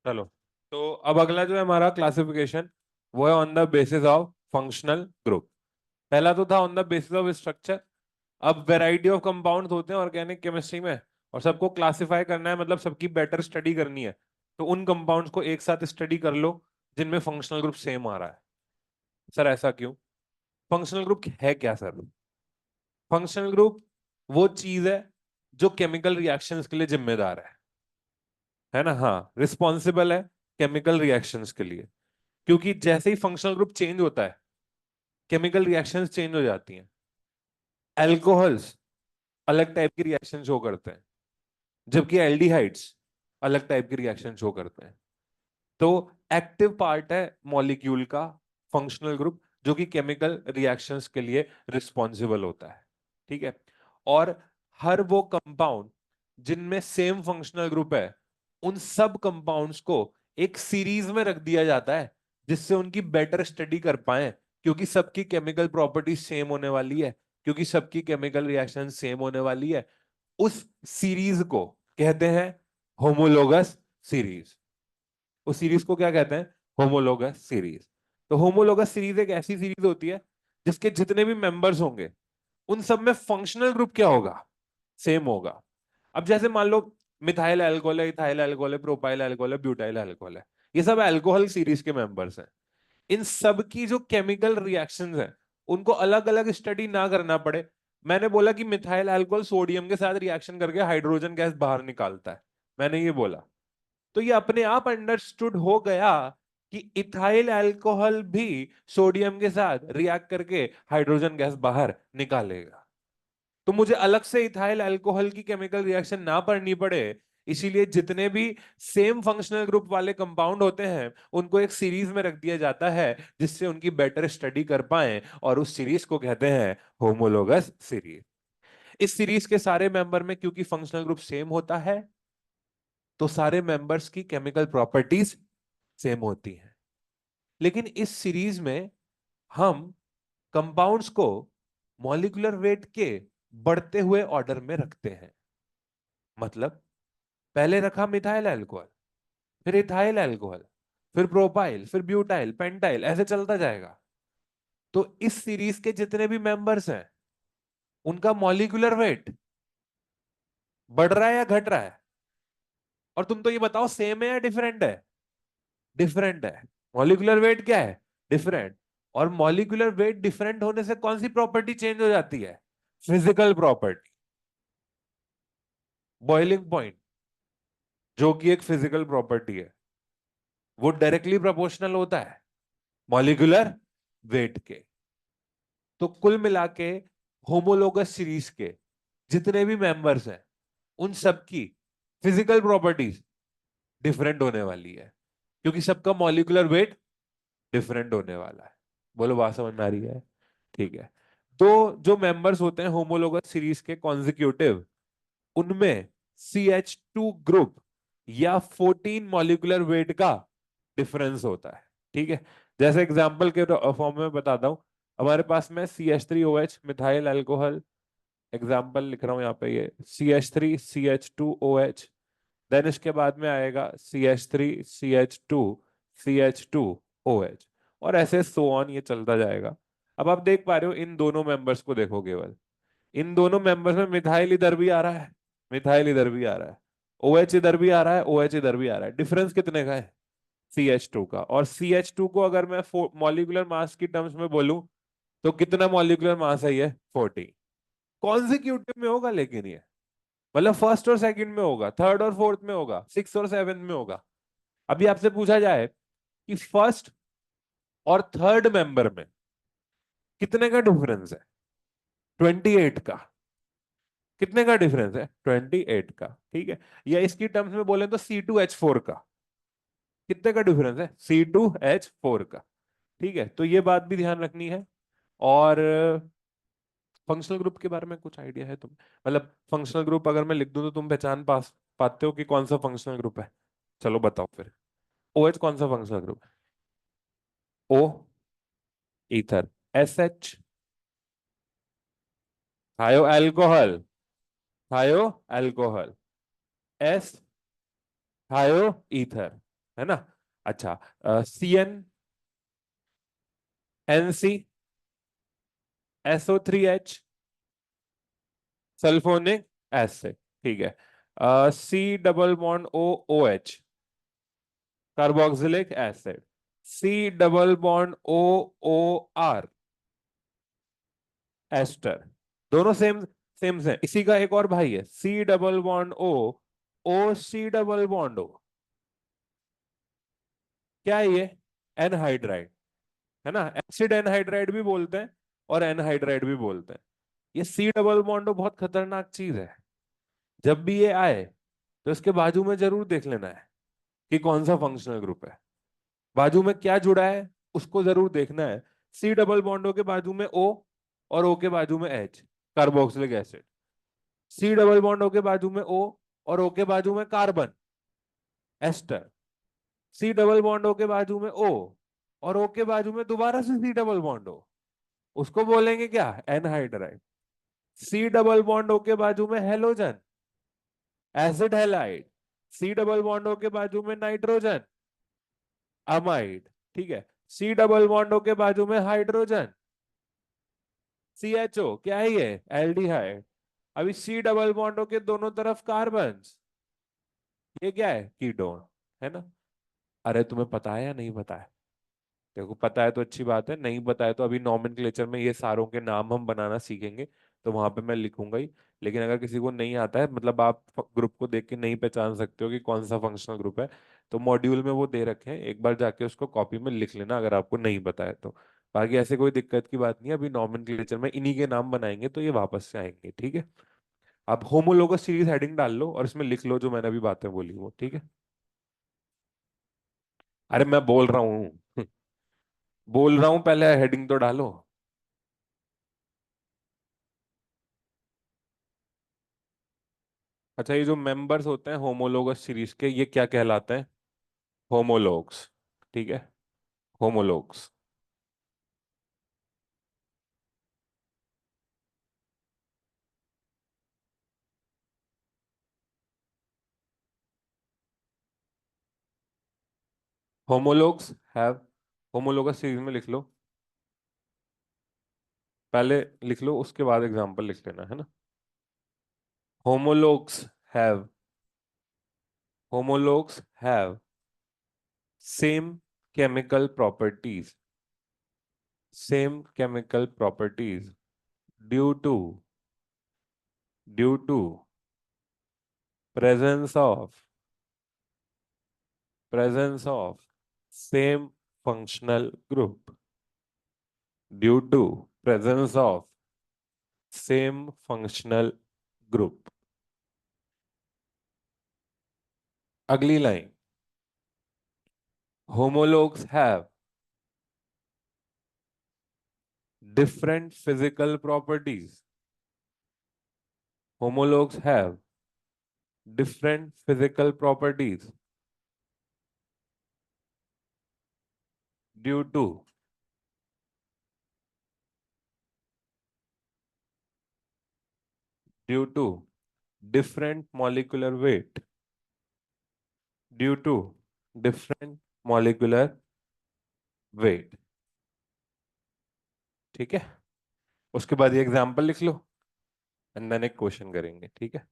चलो, तो अब अगला जो है हमारा क्लासिफिकेशन, वो है on the basis of functional group. पहला तो था on the basis of structure. अब वैरायटी ऑफ कंपाउंड्स होते हैं ऑर्गेनिक केमिस्ट्री में, और सबको क्लासिफाई करना है, मतलब सबकी बेटर स्टडी करनी है, तो उन कंपाउंड्स को एक साथ स्टडी कर लो जिनमें फंक्शनल ग्रुप सेम आ रहा है। सर ऐसा क्यों? फंक्शनल ग्रुप है क्या सर? फंक्शनल ग्रुप वो चीज है जो केमिकल रिएक्शंस के लिए जिम्मेदार है ना? हाँ, रिस्पॉन्सिबल है केमिकल रिएक्शंस के लिए। क्योंकि जैसे ही फंक्शनल ग्रुप चेंज होता है, केमिकल रिएक्शंस चेंज हो जाती हैं। एल्कोहल्स अलग टाइप की रिएक्शन शो करते हैं, जबकि एल्डिहाइड्स अलग टाइप की रिएक्शन शो करते हैं। तो एक्टिव पार्ट है मॉलिक्यूल का फंक्शनल ग्रुप, जो कि केमिकल रिएक्शंस के लिए रिस्पॉन्सिबल होता है। ठीक है। और हर वो कंपाउंड जिनमें सेम फंक्शनल ग्रुप है, उन सब कंपाउंड्स को एक सीरीज में रख दिया जाता है, जिससे उनकी बेटर स्टडी कर पाए, क्योंकि सबकी केमिकल प्रॉपर्टी सेम होने वाली है, क्योंकि सबकी केमिकल रिएक्शन सेम होने वाली है। उस सीरीज को कहते हैं होमोलोगस सीरीज। उस सीरीज को क्या कहते हैं? Homologous series. तो होमोलोगस सीरीज एक ऐसी सीरीज होती है जिसके जितने भी मेंबर्स होंगे, उन सब में फंक्शनल ग्रुप क्या होगा? सेम होगा। अब जैसे मान लो मिथाइल अल्कोहल है, इथाइल अल्कोहल है, प्रोपाइल अल्कोहल है, ब्यूटाइल अल्कोहल है, ये सब अल्कोहल सीरीज के मेंबर्स हैं। इन सब की जो केमिकल रिएक्शंस हैं, उनको अलग अलग स्टडी ना करना पड़े। मैंने बोला कि मिथाइल अल्कोहल सोडियम के साथ रिएक्शन करके हाइड्रोजन गैस बाहर निकालता है, मैंने ये बोला। तो ये अपने आप अंडरस्टूड हो गया कि इथाइल अल्कोहल भी सोडियम के साथ रिएक्ट करके हाइड्रोजन गैस बाहर निकालेगा। तो मुझे अलग से इथाइल अल्कोहल की केमिकल रिएक्शन ना पढ़नी पड़े, इसीलिए जितने भी सेम फंक्शनल ग्रुप वाले कंपाउंड होते हैं, उनको एक सीरीज में रख दिया जाता है, जिससे उनकी बेटर स्टडी कर पाए, और उस सीरीज को कहते हैं होमोलोगस सीरीज। इस सीरीज के सारे मेंबर में क्योंकि फंक्शनल ग्रुप सेम होता है, तो सारे मेंबर्स की केमिकल प्रॉपर्टीज सेम होती हैं। लेकिन इस सीरीज में हम कंपाउंड्स को मॉलिक्यूलर वेट के बढ़ते हुए ऑर्डर में रखते हैं। मतलब पहले रखा मिथाइल अल्कोहल, फिर इथाइल अल्कोहल, फिर प्रोपाइल, फिर ब्यूटाइल, पेंटाइल, ऐसे चलता जाएगा। तो इस सीरीज के जितने भी मेंबर्स हैं, उनका मॉलिक्यूलर वेट बढ़ रहा है या घट रहा है? और तुम तो ये बताओ, सेम है या डिफरेंट है? डिफरेंट है। मॉलिक्यूलर वेट क्या है? डिफरेंट। और मॉलिक्यूलर वेट डिफरेंट होने से कौन सी प्रॉपर्टी चेंज हो जाती है? Physical property. बॉइलिंग पॉइंट, जो कि एक फिजिकल प्रॉपर्टी है, वो डायरेक्टली प्रोपोर्शनल होता है मॉलिक्यूलर वेट के। तो कुल मिला के होमोलोगस सीरीज के जितने भी मेंबर्स हैं, उन सबकी फिजिकल प्रॉपर्टीज डिफरेंट होने वाली है, क्योंकि सबका मॉलिक्यूलर वेट डिफरेंट होने वाला है। बोलो, बात समझ में आ रही है? ठीक है। तो जो मेंबर्स होते हैं होमोलोगस सीरीज के कॉन्जिक्यूटिव, उनमें CH2 ग्रुप या 14 मॉलिक्यूलर वेट का डिफरेंस होता है। ठीक है। जैसे एग्जांपल के फॉर्म में बताता हूं, हमारे पास में CH3OH मिथाइल अल्कोहल, एग्जांपल लिख रहा हूं यहाँ पे, ये CH3CH2OH, देन इसके बाद में आएगा CH3CH2CH2OH, और ऐसे सो ऑन, ये चलता जाएगा। अब आप देख पा रहे हो, इन दोनों मेंबर्स को देखो केवल, इन दोनों मेंबर्स में मिथाइल इधर भी आ रहा है, मिथाइल इधर भी आ रहा है, OH इधर भी आ रहा है, OH इधर भी आ रहा है। डिफरेंस कितने का है? CH2 का। और CH2 को अगर मैं मॉलिक्यूलर मास की टर्म्स में बोलूं, तो कितना मॉलिक्यूलर मास है ये? 40। कॉन्जिक्यूटिव में होगा लेकिन ये, मतलब फर्स्ट और सेकंड में होगा, थर्ड और फोर्थ में होगा, सिक्स और सेवन में होगा। अभी आपसे पूछा जाए कि फर्स्ट और थर्ड मेंबर में कितने का डिफरेंस है? 28 का। कितने का डिफरेंस है? 28 का। ठीक है। या इसकी टर्म्स में बोले तो C2H4 का कितने का डिफरेंस है? C2H4 का। ठीक है। तो ये बात भी ध्यान रखनी है। और फंक्शनल ग्रुप के बारे में कुछ आइडिया है तुम्हें? मतलब फंक्शनल ग्रुप अगर मैं लिख दूं, तो तुम पहचान पाते हो कि कौन सा फंक्शनल ग्रुप है? चलो बताओ फिर। OH कौन सा फंक्शनल ग्रुप है? O ether. SH थायो अल्कोहल, थायो अल्कोहल। S थायो ईथर। है ना। अच्छा, CN, NC, SO3H, sulphonic acid. ठीक है। C double bond O OH, carboxylic acid. C double bond O OR, ester. दोनों सेम सेम से इसी का एक और भाई है, C double bond O OC double bond O। क्या है ये? एनहाइड्राइड, है ना। एसिड एनहाइड्राइड भी बोलते हैं और एनहाइड्राइड भी बोलते हैं। ये C डबल बॉन्ड बहुत खतरनाक चीज है। जब भी ये आए तो इसके बाजू में जरूर देख लेना है कि कौन सा फंक्शनल ग्रुप है, बाजू में क्या जुड़ा है, उसको जरूर देखना है। C डबल बॉन्ड के बाजू में O और O के बाजू में H, carboxylic acid. C double bond के बाजू में O और O के बाजू में carbon, ester. C double bond के बाजू में O और O के बाजू में दोबारा से C डबल बॉन्ड, उसको बोलेंगे क्या? एनहाइड्राइड। C डबल बॉन्ड के बाजू में halogen, acid halide. C double bond के बाजू में नाइट्रोजन, अमाइड। ठीक है। C डबल बॉन्ड के बाजू में हाइड्रोजन, CHO। क्या है ये? एल्डिहाइड। अभी C डबल बॉन्ड के दोनों तरफ कार्बन, ये क्या है? कीटोन, है ना। अरे तुम्हें पता है या नहीं पता है? देखो पता है तो अच्छी बात है, नहीं पता है तो अभी नॉमेनक्लेचर में ये सारों के नाम हम बनाना सीखेंगे, तो वहां पे मैं लिखूंगा ही। लेकिन अगर किसी को नहीं आता है, मतलब आप ग्रुप को देख के नहीं पहचान सकते हो कि कौन सा फंक्शनल ग्रुप है, तो मॉड्यूल में वो दे रखे हैं, एक बार जाके उसको कॉपी में लिख लेना अगर आपको नहीं पता है तो। बाकी ऐसे कोई दिक्कत की बात नहीं है, अभी नॉमेनक्लेचर में इन्हीं के नाम बनाएंगे तो ये वापस से आएंगे, ठीक है। आप होमोलोगस सीरीज हेडिंग डाल लो और इसमें लिख लो जो मैंने अभी बातें बोली वो, ठीक है। अरे मैं बोल रहा हूँ बोल रहा हूँ, पहले हेडिंग तो डालो। अच्छा, ये जो मेंबर्स होते हैं होमोलोगस सीरीज के, ये क्या कहलाते हैं? होमोलोग्स। ठीक है, होमोलोग्स। होमोलोग्स हैव, होमोलोगस सीरीज में लिख लो, पहले लिख लो उसके बाद एग्जांपल लिख लेना, है ना। Homologues have, homologues have same chemical properties, same chemical properties due to, due to presence of, presence of same functional group, due to presence of same functional group। अगली line, homologs have different physical properties, homologs have different physical properties due to, due to different molecular weight, due to different molecular weight। ठीक है, उसके बाद ये एग्जांपल लिख लो एंड देन एक क्वेश्चन करेंगे, ठीक है।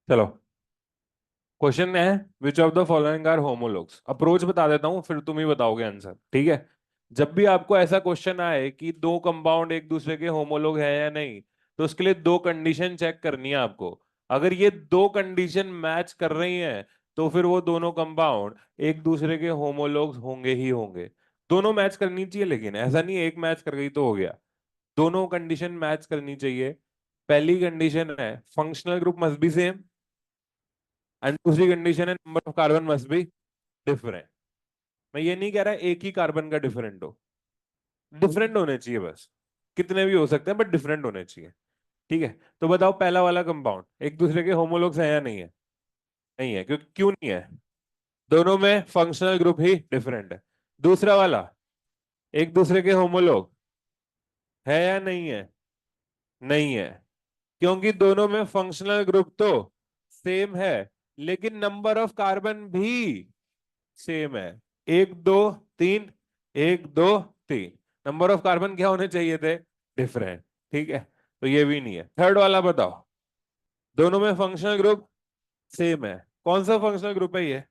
चलो, क्वेश्चन है which of the following are homologues. Approach बता देता हूं, फिर तुम ही बताओगे आंसर, ठीक है। जब भी आपको ऐसा क्वेश्चन आए कि दो कंपाउंड एक दूसरे के होमोलॉग है या नहीं, तो उसके लिए दो कंडीशन चेक करनी है आपको। अगर ये दो कंडीशन मैच कर रही हैं, तो फिर वो दोनों कंपाउंड एक दूसरे के होमोलॉग्स होंगे ही होंगे। दोनों मैच करनी चाहिए, लेकिन ऐसा नहीं एक मैच कर गई तो हो गया। दोनों कंडीशन मैच करनी चाहिए। पहली कंडीशन है functional group must be same, and दूसरी कंडीशन है number of carbon must be different. मैं ये नहीं कह रहा एक ही कार्बन का डिफरेंट हो, डिफरेंट होने चाहिए बस। कितने भी हो सकते हैं बट डिफरेंट होने चाहिए, ठीक है। तो बताओ पहला वाला कंपाउंड एक दूसरे के होमोलॉग्स है या नहीं है? नहीं है, क्यों नहीं है? दोनों में फंक्शनल ग्रुप ही डिफरेंट है। दूसरा वाला एक दूसरे के होमोलॉग है या नहीं है? नहीं है, क्योंकि दोनों में फंक्शनल ग्रुप तो सेम है, लेकिन नंबर ऑफ कार्बन भी सेम है। एक दो तीन, एक दो तीन। नंबर ऑफ कार्बन क्या होने चाहिए थे? डिफरेंट, ठीक है। तो ये भी नहीं है। थर्ड वाला बताओ, दोनों में फंक्शनल ग्रुप सेम है। कौन सा फंक्शनल ग्रुप है ये?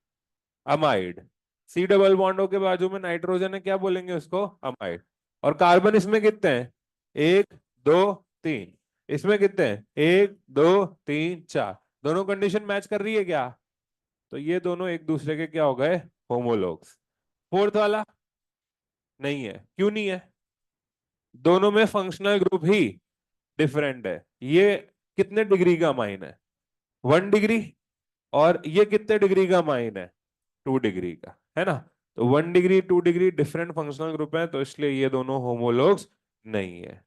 अमाइड। सी डबल बॉन्डो के बाजू में नाइट्रोजन है, क्या बोलेंगे उसको? अमाइड। और कार्बन इसमें कितने हैं? एक, दो, तीन। इसमें कितने हैं? एक, दो, तीन, चार। दोनों कंडीशन मैच कर रही है क्या? तो ये दोनों एक दूसरे के क्या हो गए? होमोलॉग्स। फोर्थ वाला नहीं है, क्यों नहीं है? दोनों में फंक्शनल ग्रुप ही डिफरेंट है। ये कितने डिग्री का माइन है? 1 डिग्री। और ये कितने डिग्री का माइन है? 2 डिग्री का, है ना। तो 1 degree 2 degree different functional group है, तो इसलिए ये दोनों होमोलॉग्स नहीं है।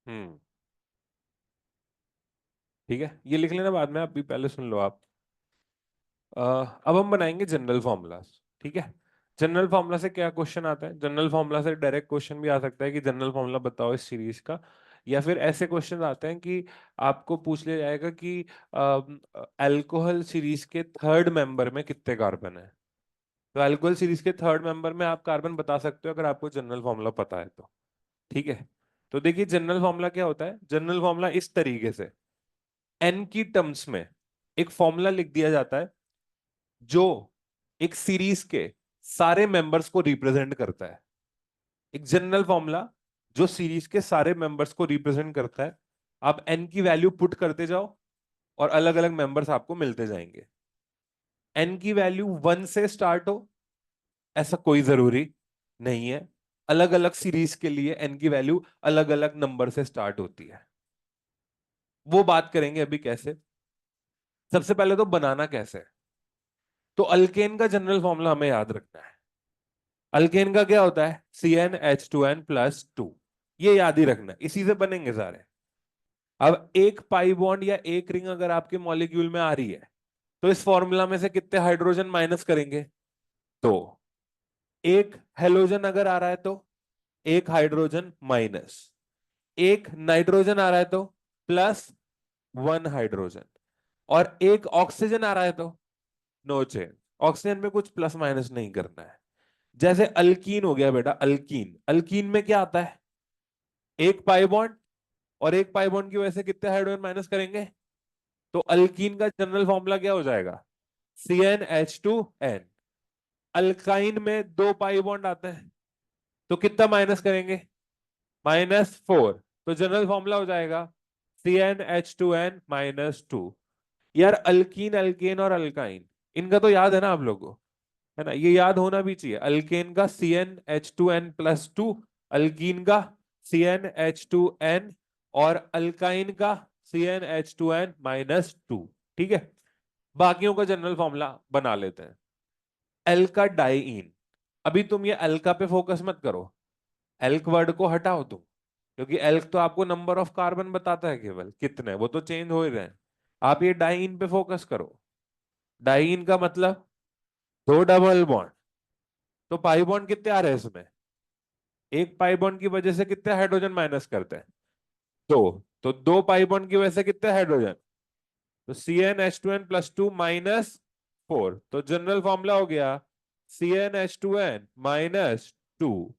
हम्म, ठीक है, ये लिख लेना बाद में, अभी पहले सुन लो आप। अ, अब हम बनाएंगे जनरल फॉर्मूलाज, ठीक है। जनरल फार्मूला से क्या क्वेश्चन आता है? जनरल फार्मूला से डायरेक्ट क्वेश्चन भी आ सकता है कि जनरल फार्मूला बताओ इस सीरीज का। या फिर ऐसे क्वेश्चन आते हैं कि आपको पूछ लिया जाएगा कि अल्कोहल सीरीज के थर्ड मेंबर में कितने कार्बन है। तो अल्कोहल सीरीज के थर्ड मेंबर में आप कार्बन बता सकते हो अगर आपको जनरल फार्मूला पता है तो, ठीक है। तो देखिए जनरल फार्मूला क्या होता है। जनरल फार्मूला इस तरीके से, एन की टर्म्स में एक फॉर्मूला लिख दिया जाता है जो एक सीरीज के सारे मेंबर्स को रिप्रेजेंट करता है। एक जनरल फॉर्मूला जो सीरीज के सारे मेंबर्स को रिप्रेजेंट करता है। आप एन की वैल्यू पुट करते जाओ और अलग अलग मेंबर्स आपको मिलते जाएंगे। एन की वैल्यू 1 से स्टार्ट हो ऐसा कोई जरूरी नहीं है। अलग अलग सीरीज के लिए एन की वैल्यू अलग अलग नंबर से स्टार्ट होती है। वो बात करेंगे अभी कैसे। सबसे पहले तो बनाना कैसे है। तो अल्केन का जनरल फॉर्मूला हमें याद रखना है। अल्केन का क्या होता है? CnH2n+2। ये याद ही रखना है, इसी से बनेंगे सारे। अब एक पाई बॉन्ड या एक रिंग अगर आपके मॉलिक्यूल में आ रही है, तो इस फॉर्मूला में से कितने हाइड्रोजन माइनस करेंगे? तो एक हेलोजन अगर आ रहा है तो एक हाइड्रोजन माइनस, एक नाइट्रोजन आ रहा है तो +1 हाइड्रोजन, और एक ऑक्सीजन आ रहा है तो नो चेंज। ऑक्सीजन में कुछ प्लस माइनस नहीं करना है। जैसे अल्कीन हो गया बेटा, अल्कीन, अल्कीन में क्या आता है? एक पाई बॉन्ड, और एक पाई बॉन्ड की वजह से कितने हाइड्रोजन माइनस करेंगे? तो अल्कीन का जनरल फॉर्मूला क्या हो जाएगा? CnH2n। अल्काइन में दो पाई बॉन्ड आते हैं, तो कितना माइनस करेंगे? -4। तो जनरल फॉर्मूला हो जाएगा CnH2n-2। यार अल्कीन, अल्केन और अल्काइन, इनका तो याद है ना आप लोगों को, है ना। ये याद होना भी चाहिए। अल्केन का CnH2n+2, अल्कीन का CnH2n, और अल्काइन का CnH2n-2। ठीक है, बाकियों का जनरल फॉर्मूला बना लेते हैं। एल्का डाइईन, अभी तुम ये एल्का पे फोकस मत करो, एल्क वर्ड को हटाओ तुम, क्योंकि एल्क तो आपको नंबर ऑफ कार्बन बताता है, केवल कितने, वो तो चेंज हो ही रहे हैं। आप ये डाइईन पे फोकस करो। डाइईन का मतलब दो डबल बॉन्ड, तो पाई बॉन्ड कितने आ रहे हैं इसमें? एक पाई बॉन्ड की वजह से कितने हाइड्रोजन माइनस करते हैं? दो। तो दो पाई बॉन्ड की वजह से कितने हाइड्रोजन? तो CnH2n+2 - 4, तो जनरल फॉर्मूला हो गया CnH2n-2।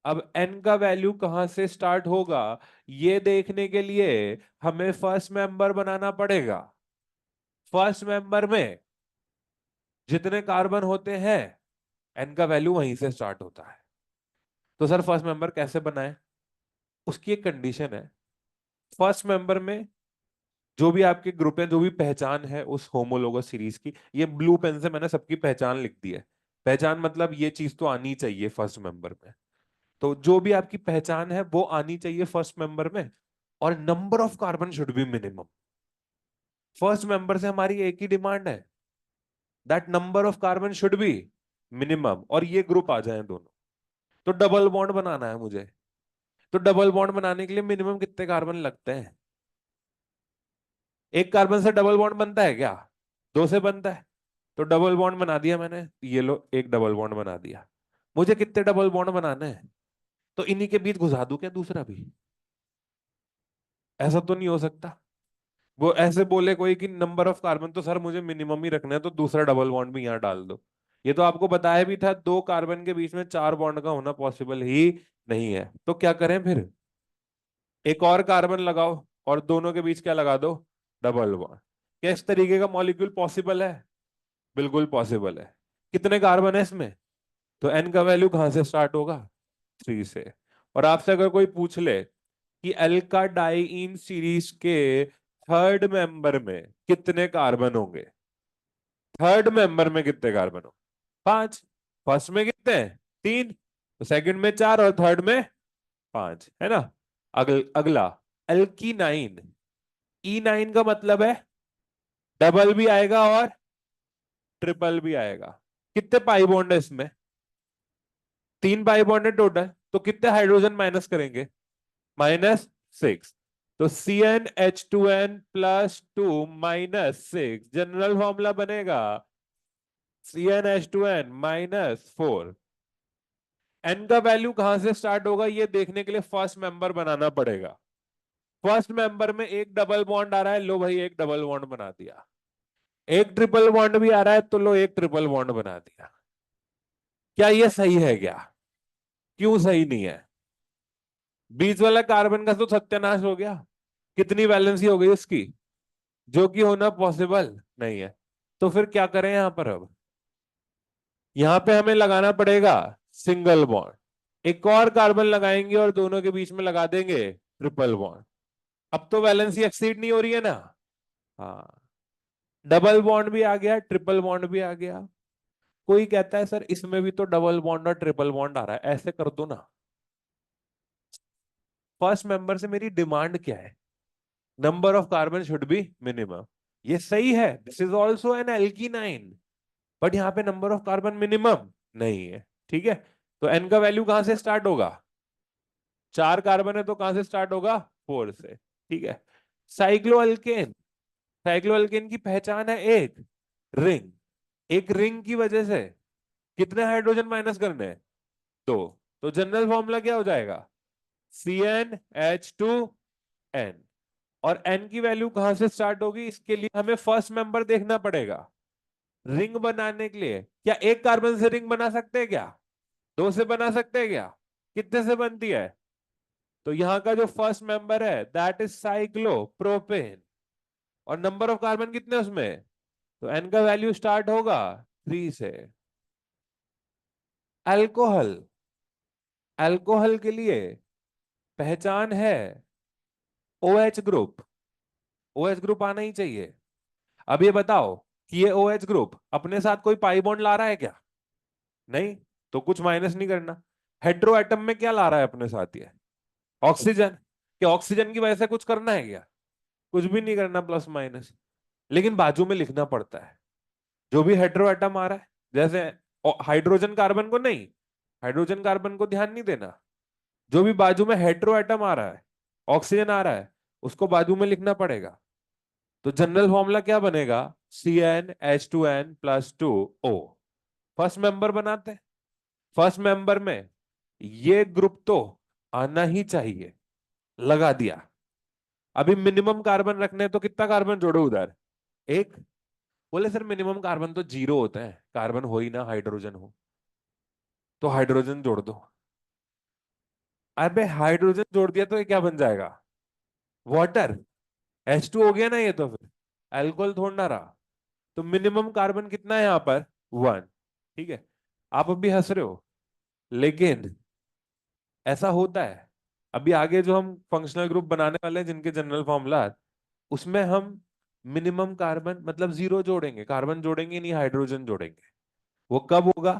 अब n का वैल्यू कहां से स्टार्ट होगा, ये देखने के लिए हमें फर्स्ट मेंबर बनाना पड़ेगा। फर्स्ट मेंबर में जितने कार्बन होते हैं, n का वैल्यू वहीं से स्टार्ट होता है। तो सर फर्स्ट मेंबर कैसे बनाए? उसकी एक कंडीशन है। फर्स्ट मेंबर में जो भी आपके ग्रुप है, जो भी पहचान है उस होमोलोगस सीरीज की, ये ब्लू पेन से मैंने सबकी पहचान लिख दी है। पहचान मतलब ये चीज तो आनी चाहिए फर्स्ट मेंबर में। तो जो भी आपकी पहचान है वो आनी चाहिए फर्स्ट मेंबर में, और number of carbon should be minimum. First member से हमारी एक ही डिमांड है, that number of carbon should be minimum, और ये ग्रुप आ जाए दोनों। तो डबल बॉन्ड बनाना है मुझे। तो डबल बॉन्ड बनाने के लिए मिनिमम कितने कार्बन लगते हैं? एक कार्बन से डबल बॉन्ड बनता है क्या? दो से बनता है। तो डबल बॉन्ड बना दिया मैंने, ये लो एक डबल बॉन्ड बना दिया। मुझे कितने डबल बॉन्ड बनाने हैं? तो इन्हीं के बीच घुसा दूं क्या दूसरा भी? ऐसा तो नहीं हो सकता। वो ऐसे बोले कोई कि नंबर ऑफ कार्बन तो सर मुझे मिनिमम ही रखना है, तो दूसरा डबल बॉन्ड भी यहाँ डाल दो। ये तो आपको बताया भी था, दो कार्बन के बीच में चार बॉन्ड का होना पॉसिबल ही नहीं है। तो क्या करें फिर? एक और कार्बन लगाओ और दोनों के बीच क्या लगा दो? Double bond. क्या इस तरीके का मॉलिक्यूल पॉसिबल है? बिल्कुल पॉसिबल है। कितने कार्बन है इसमें? तो एन का वैल्यू कहां से स्टार्ट होगा? 3 से। और आपसे अगर कोई पूछ ले कि एल्का डाइईन सीरीज के थर्ड मेंबर में कितने कार्बन होंगे, थर्ड मेंबर में कितने कार्बन होंगे? 5। फर्स्ट में कितने हैं? 3। तो सेकंड में 4 और थर्ड में 5 है ना। अगला एल्कीनाइन। E9 का मतलब है डबल भी आएगा और ट्रिपल भी आएगा। कितने पाई बॉन्ड है इसमें? 3 पाई बॉन्ड है टोटल, तो कितने हाइड्रोजन माइनस करेंगे? -6। तो CnH2n+2 - 6, जनरल फॉर्मूला बनेगा CnH2n-4। n का वैल्यू कहां से स्टार्ट होगा ये देखने के लिए फर्स्ट मेंबर बनाना पड़ेगा। फर्स्ट मेंबर में एक डबल बॉन्ड आ रहा है, लो भाई एक डबल बॉन्ड बना दिया। एक ट्रिपल बॉन्ड भी आ रहा है, तो लो एक ट्रिपल बॉन्ड बना दिया। क्या ये सही है क्या? क्यों सही नहीं है? बीच वाला कार्बन का तो सत्यानाश हो गया। कितनी वैलेंसी हो गई उसकी, जो कि होना पॉसिबल नहीं है। तो फिर क्या करें यहां पर? अब यहां पे हमें लगाना पड़ेगा सिंगल बॉन्ड। एक और कार्बन लगाएंगे और दोनों के बीच में लगा देंगे ट्रिपल बॉन्ड। अब तो वैलेंसी एक्सीड नहीं हो रही है ना। हाँ, डबल बॉन्ड भी आ गया, ट्रिपल बॉन्ड भी आ गया। कोई कहता है सर इसमें भी तो डबल बॉन्ड और ट्रिपल बॉन्ड आ रहा है, ऐसे कर दो ना। फर्स्ट मेंबर से मेरी डिमांड क्या है? Number of carbon should be minimum. ये सही है, this is also an alkenyne, but यहाँ पे नंबर ऑफ कार्बन मिनिमम नहीं है। ठीक है, तो एन का वैल्यू कहां से स्टार्ट होगा? 4 कार्बन है तो कहां से स्टार्ट होगा? 4 से। ठीक है, साइक्लोअल्केन। साइक्लोअल्केन की पहचान है एक रिंग। एक रिंग की वजह से कितने हाइड्रोजन माइनस करने हैं? 2। तो जनरल फॉर्मूला क्या हो जाएगा? CnH2n। और n की वैल्यू कहां से स्टार्ट होगी, इसके लिए हमें फर्स्ट मेंबर देखना पड़ेगा। रिंग बनाने के लिए क्या एक कार्बन से रिंग बना सकते हैं क्या? दो से बना सकते हैं क्या? कितने से बनती है? तो यहां का जो फर्स्ट मेंबर है दैट इज साइक्लोप्रोपेन। और नंबर ऑफ कार्बन कितने उसमें? तो एन का वैल्यू स्टार्ट होगा 3 से। अल्कोहल। अल्कोहल के लिए पहचान है OH ग्रुप। OH ग्रुप आना ही चाहिए। अब ये बताओ कि ये OH ग्रुप अपने साथ कोई पाई बॉन्ड ला रहा है क्या? नहीं। तो कुछ माइनस नहीं करना। हेट्रो एटम में क्या ला रहा है अपने साथ ये? ऑक्सीजन। क्या ऑक्सीजन की वजह से कुछ करना है क्या? कुछ भी नहीं करना प्लस माइनस, लेकिन बाजू में लिखना पड़ता है। जो भी हेटेरो एटम आ रहा है, जैसे हाइड्रोजन कार्बन को नहीं, हाइड्रोजन कार्बन को ध्यान नहीं देना, जो भी बाजू में हेटेरो एटम आ रहा है, ऑक्सीजन आ रहा है, उसको बाजू में लिखना पड़ेगा। तो जनरल फॉर्मूला क्या बनेगा? CnH2n+2O। फर्स्ट मेंबर बनाते हैं, फर्स्ट मेंबर में ये ग्रुप तो आना ही चाहिए, लगा दिया। अभी मिनिमम कार्बन रखने हैं, तो कितना कार्बन जोड़ो उधर? एक। बोले सर मिनिमम कार्बन तो 0 होता है, कार्बन हो ही ना हाइड्रोजन हो, तो हाइड्रोजन जोड़ दो। अबे हाइड्रोजन जोड़ दिया तो ये क्या बन जाएगा? वाटर। H2 हो गया ना ये, तो फिर अल्कोहल थोड़ा ना रहा। तो मिनिमम कार्बन कितना है यहाँ पर? 1। ठीक है, आप अभी हंस रहे हो, लेकिन ऐसा होता है। अभी आगे जो हम फंक्शनल ग्रुप बनाने वाले हैं, जिनके जनरल फॉर्मूला, उसमें हम मिनिमम कार्बन मतलब 0 जोड़ेंगे, कार्बन जोड़ेंगे नहीं, हाइड्रोजन जोड़ेंगे। वो कब होगा?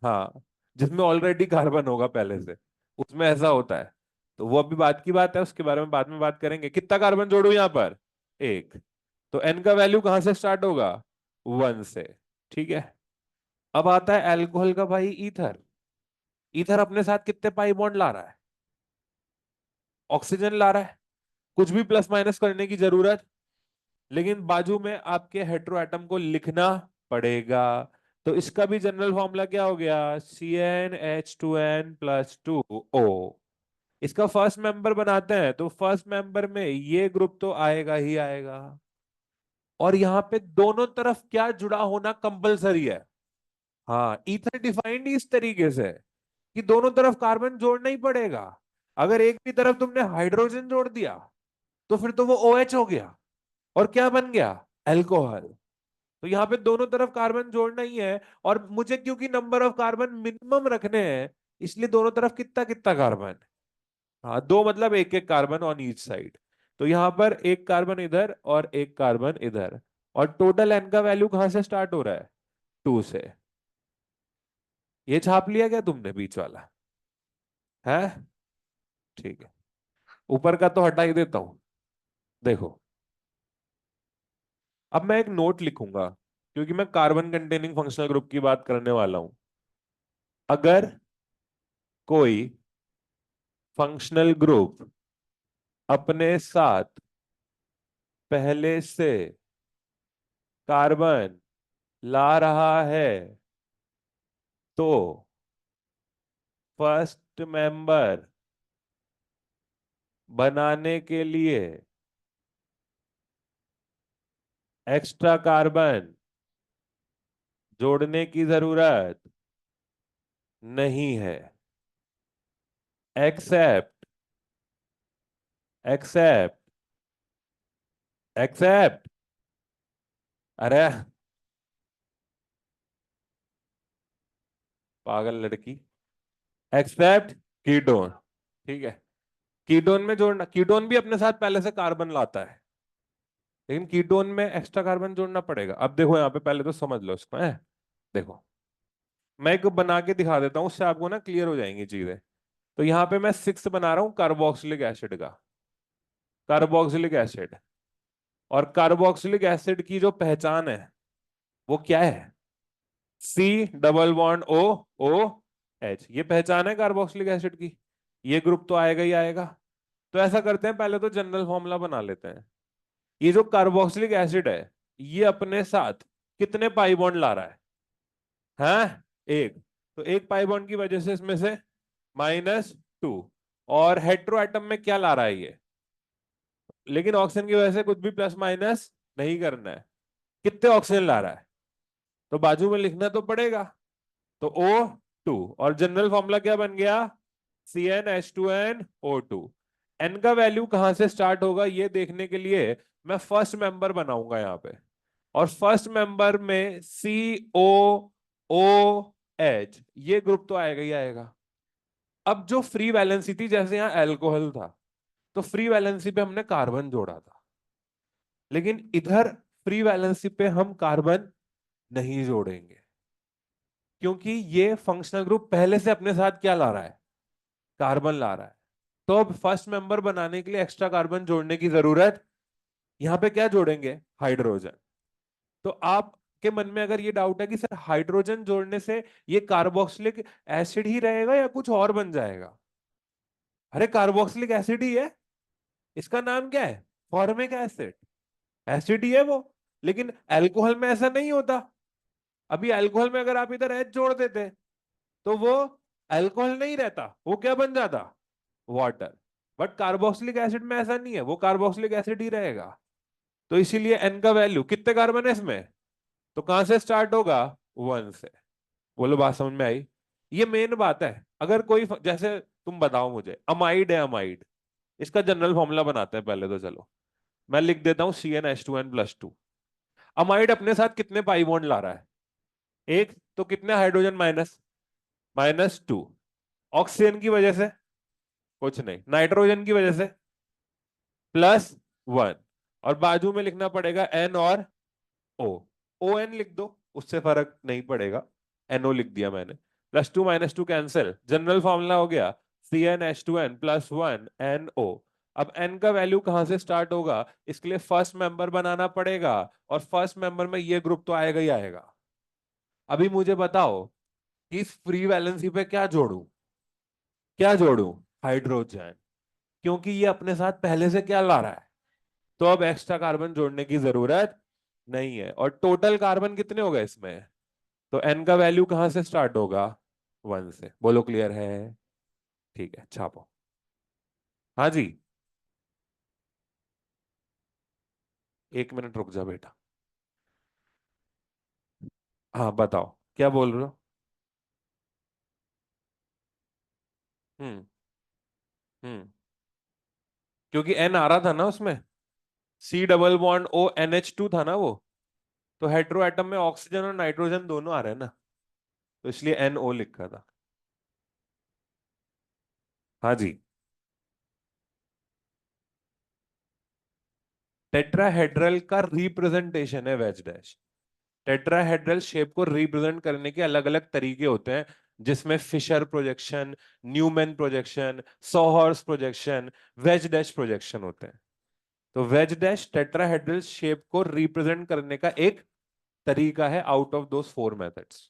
हाँ, जिसमें ऑलरेडी कार्बन होगा पहले से, उसमें ऐसा होता है। तो वो अभी बात की बात है, उसके बारे में बाद में बात करेंगे। कितना कार्बन जोड़ू यहाँ पर? एक। तो एन का वैल्यू कहां से स्टार्ट होगा? 1 से। ठीक है, अब आता है अल्कोहल का भाई, ईथर। ईथर अपने साथ कितने पाई बॉन्ड ला रहा है? ऑक्सीजन ला रहा है, कुछ भी प्लस माइनस करने की जरूरत, लेकिन बाजू में आपके हेटेरो एटम को लिखना पड़ेगा। तो इसका भी जनरल फॉर्मूला क्या हो गया? CnH2n+2O। इसका फर्स्ट मेंबर बनाते हैं, तो फर्स्ट मेंबर में ये ग्रुप तो आएगा ही आएगा। और यहां पे दोनों तरफ क्या जुड़ा होना कंपलसरी है? हाँ, ईथर डिफाइंड इस तरीके से कि दोनों तरफ कार्बन जोड़ना ही पड़ेगा। अगर एक भी तरफ तुमने हाइड्रोजन जोड़ दिया, तो फिर तो वो OH हो गया, और क्या बन गया? अल्कोहल। तो यहाँ पे दोनों तरफ कार्बन जोड़ना ही है, और मुझे क्योंकि नंबर ऑफ कार्बन मिनिमम रखने हैं, इसलिए दोनों तरफ कितना कितना कार्बन? हाँ, दो, मतलब एक एक कार्बन ऑन ईच साइड। तो यहाँ पर एक कार्बन इधर और एक कार्बन इधर, और टोटल एन का वैल्यू कहां से स्टार्ट हो रहा है? 2 से। ये छाप लिया क्या तुमने बीच वाला? है? ठीक है, ऊपर का तो हटा ही देता हूं। देखो, अब मैं एक नोट लिखूंगा, क्योंकि मैं कार्बन कंटेनिंग फंक्शनल ग्रुप की बात करने वाला हूं। अगर कोई फंक्शनल ग्रुप अपने साथ पहले से कार्बन ला रहा है, तो फर्स्ट मेंबर बनाने के लिए एक्स्ट्रा कार्बन जोड़ने की जरूरत नहीं है। Except, except, except. अरे पागल लड़की, एक्सेप्ट कीटोन। ठीक है, कीटोन में जोड़ना, कीटोन भी अपने साथ पहले से कार्बन लाता है, लेकिन कीटोन में एक्स्ट्रा कार्बन जोड़ना पड़ेगा। अब देखो यहाँ पे, पहले तो समझ लो इसको है। देखो, मैं एक बना के दिखा देता हूँ, उससे आपको ना क्लियर हो जाएंगी चीजें। तो यहाँ पे मैं 6 बना रहा हूँ कार्बोक्सिलिक एसिड का, कार्बोक्सिलिक एसिड। और कार्बोक्सिलिक एसिड की जो पहचान है, वो क्या है? C double bond O, OH, ये पहचान है कार्बोक्सिलिक एसिड की। ये ग्रुप तो आएगा ही आएगा। तो ऐसा करते हैं, पहले तो जनरल फॉर्मूला बना लेते हैं। ये जो कार्बोक्सिलिक एसिड है, ये अपने साथ कितने पाई बॉन्ड ला रहा है? हैं? एक। तो एक पाई बॉन्ड की वजह से इसमें से -2। और हेट्रो एटम में क्या ला रहा है ये? लेकिन ऑक्सीजन की वजह से कुछ भी प्लस माइनस नहीं करना है। कितने ऑक्सीजन ला रहा है? तो बाजू में लिखना तो पड़ेगा। तो O2, और जनरल फॉर्मूला क्या बन गया? CnH2nO2। एन का वैल्यू कहां से स्टार्ट होगा ये देखने के लिए मैं फर्स्ट मेंबर बनाऊंगा यहाँ पे। और फर्स्ट मेंबर में COOH, ये ग्रुप तो आएगा ही आएगा। अब जो फ्री वैलेंसी थी, जैसे यहाँ अल्कोहल था, तो फ्री वैलेंसी पे हमने कार्बन जोड़ा था, लेकिन इधर फ्री वैलेंसी पे हम कार्बन नहीं जोड़ेंगे, क्योंकि ये फंक्शनल ग्रुप पहले से अपने साथ क्या ला रहा है? कार्बन ला रहा है। तो अब फर्स्ट मेंबर बनाने के लिए एक्स्ट्रा कार्बन जोड़ने की जरूरत यहाँ पे क्या जोड़ेंगे? हाइड्रोजन। तो आपके मन में अगर ये डाउट है कि सर हाइड्रोजन जोड़ने से ये कार्बोक्सिलिक एसिड ही रहेगा या कुछ और बन जाएगा? अरे कार्बोक्सिलिक एसिड ही है, इसका नाम क्या है? Formic acid. एसिड ही है वो। लेकिन अल्कोहल में ऐसा नहीं होता। अभी अल्कोहल में अगर आप इधर एच जोड़ देते तो वो अल्कोहल नहीं रहता, वो क्या बन जाता? वाटर। बट कार्बोक्सिलिक एसिड में ऐसा नहीं है, वो कार्बोक्सिलिक एसिड ही रहेगा। तो इसीलिए एन का वैल्यू, कितने कार्बन है इसमें? तो कहां से स्टार्ट होगा? वन से। बोलो बात समझ में आई? ये मेन बात है। अगर कोई जैसे तुम बताओ मुझे, अमाइड है, अमाइड, इसका जनरल फॉर्मूला बनाते हैं पहले तो। चलो मैं लिख देता हूं CnH2n+2। अमाइड अपने साथ कितने पाई बॉन्ड ला रहा है? एक। तो कितने हाइड्रोजन माइनस? -2। ऑक्सीजन की वजह से कुछ नहीं, नाइट्रोजन की वजह से +1। और बाजू में लिखना पड़ेगा N और O। ON लिख दो, उससे फर्क नहीं पड़ेगा। NO लिख दिया मैंने। +2 - 2 कैंसिल, जनरल फॉर्मूला हो गया CnH2n+1 NO। अब N का वैल्यू कहां से स्टार्ट होगा? इसके लिए फर्स्ट मेंबर बनाना पड़ेगा, और फर्स्ट मेंबर में ये ग्रुप तो आएगा ही आएगा। अभी मुझे बताओ कि इस फ्री वैलेंसी पे क्या जोड़ू? क्या जोड़ू? हाइड्रोजन। क्योंकि ये अपने साथ पहले से क्या ला रहा है, तो अब एक्स्ट्रा कार्बन जोड़ने की जरूरत नहीं है। और टोटल कार्बन कितने हो गए इसमें? तो एन का वैल्यू कहां से स्टार्ट होगा? वन से। बोलो क्लियर है? ठीक है, छापो। हाँ जी। 1 मिनट रुक जा बेटा। हाँ बताओ, क्या बोल रहे हो? हम्म। हम्म। क्योंकि एन आ रहा था ना उसमें, C double bond O NH2 था ना वो। तो हेट्रो एटम में ऑक्सीजन और नाइट्रोजन दोनों आ रहे हैं ना, तो इसलिए NO लिखा था। हाँ जी। टेट्राहेड्रल का रिप्रेजेंटेशन है वेज डैश। टेट्राहेड्रल शेप को रिप्रेजेंट करने के अलग अलग तरीके होते हैं, जिसमें Fischer projection, Newman projection, sawhorse projection, wedge dash projection होते हैं। तो वेज डैश टेट्राहेड्रल शेप को रिप्रेजेंट करने का एक तरीका है out of those 4 methods.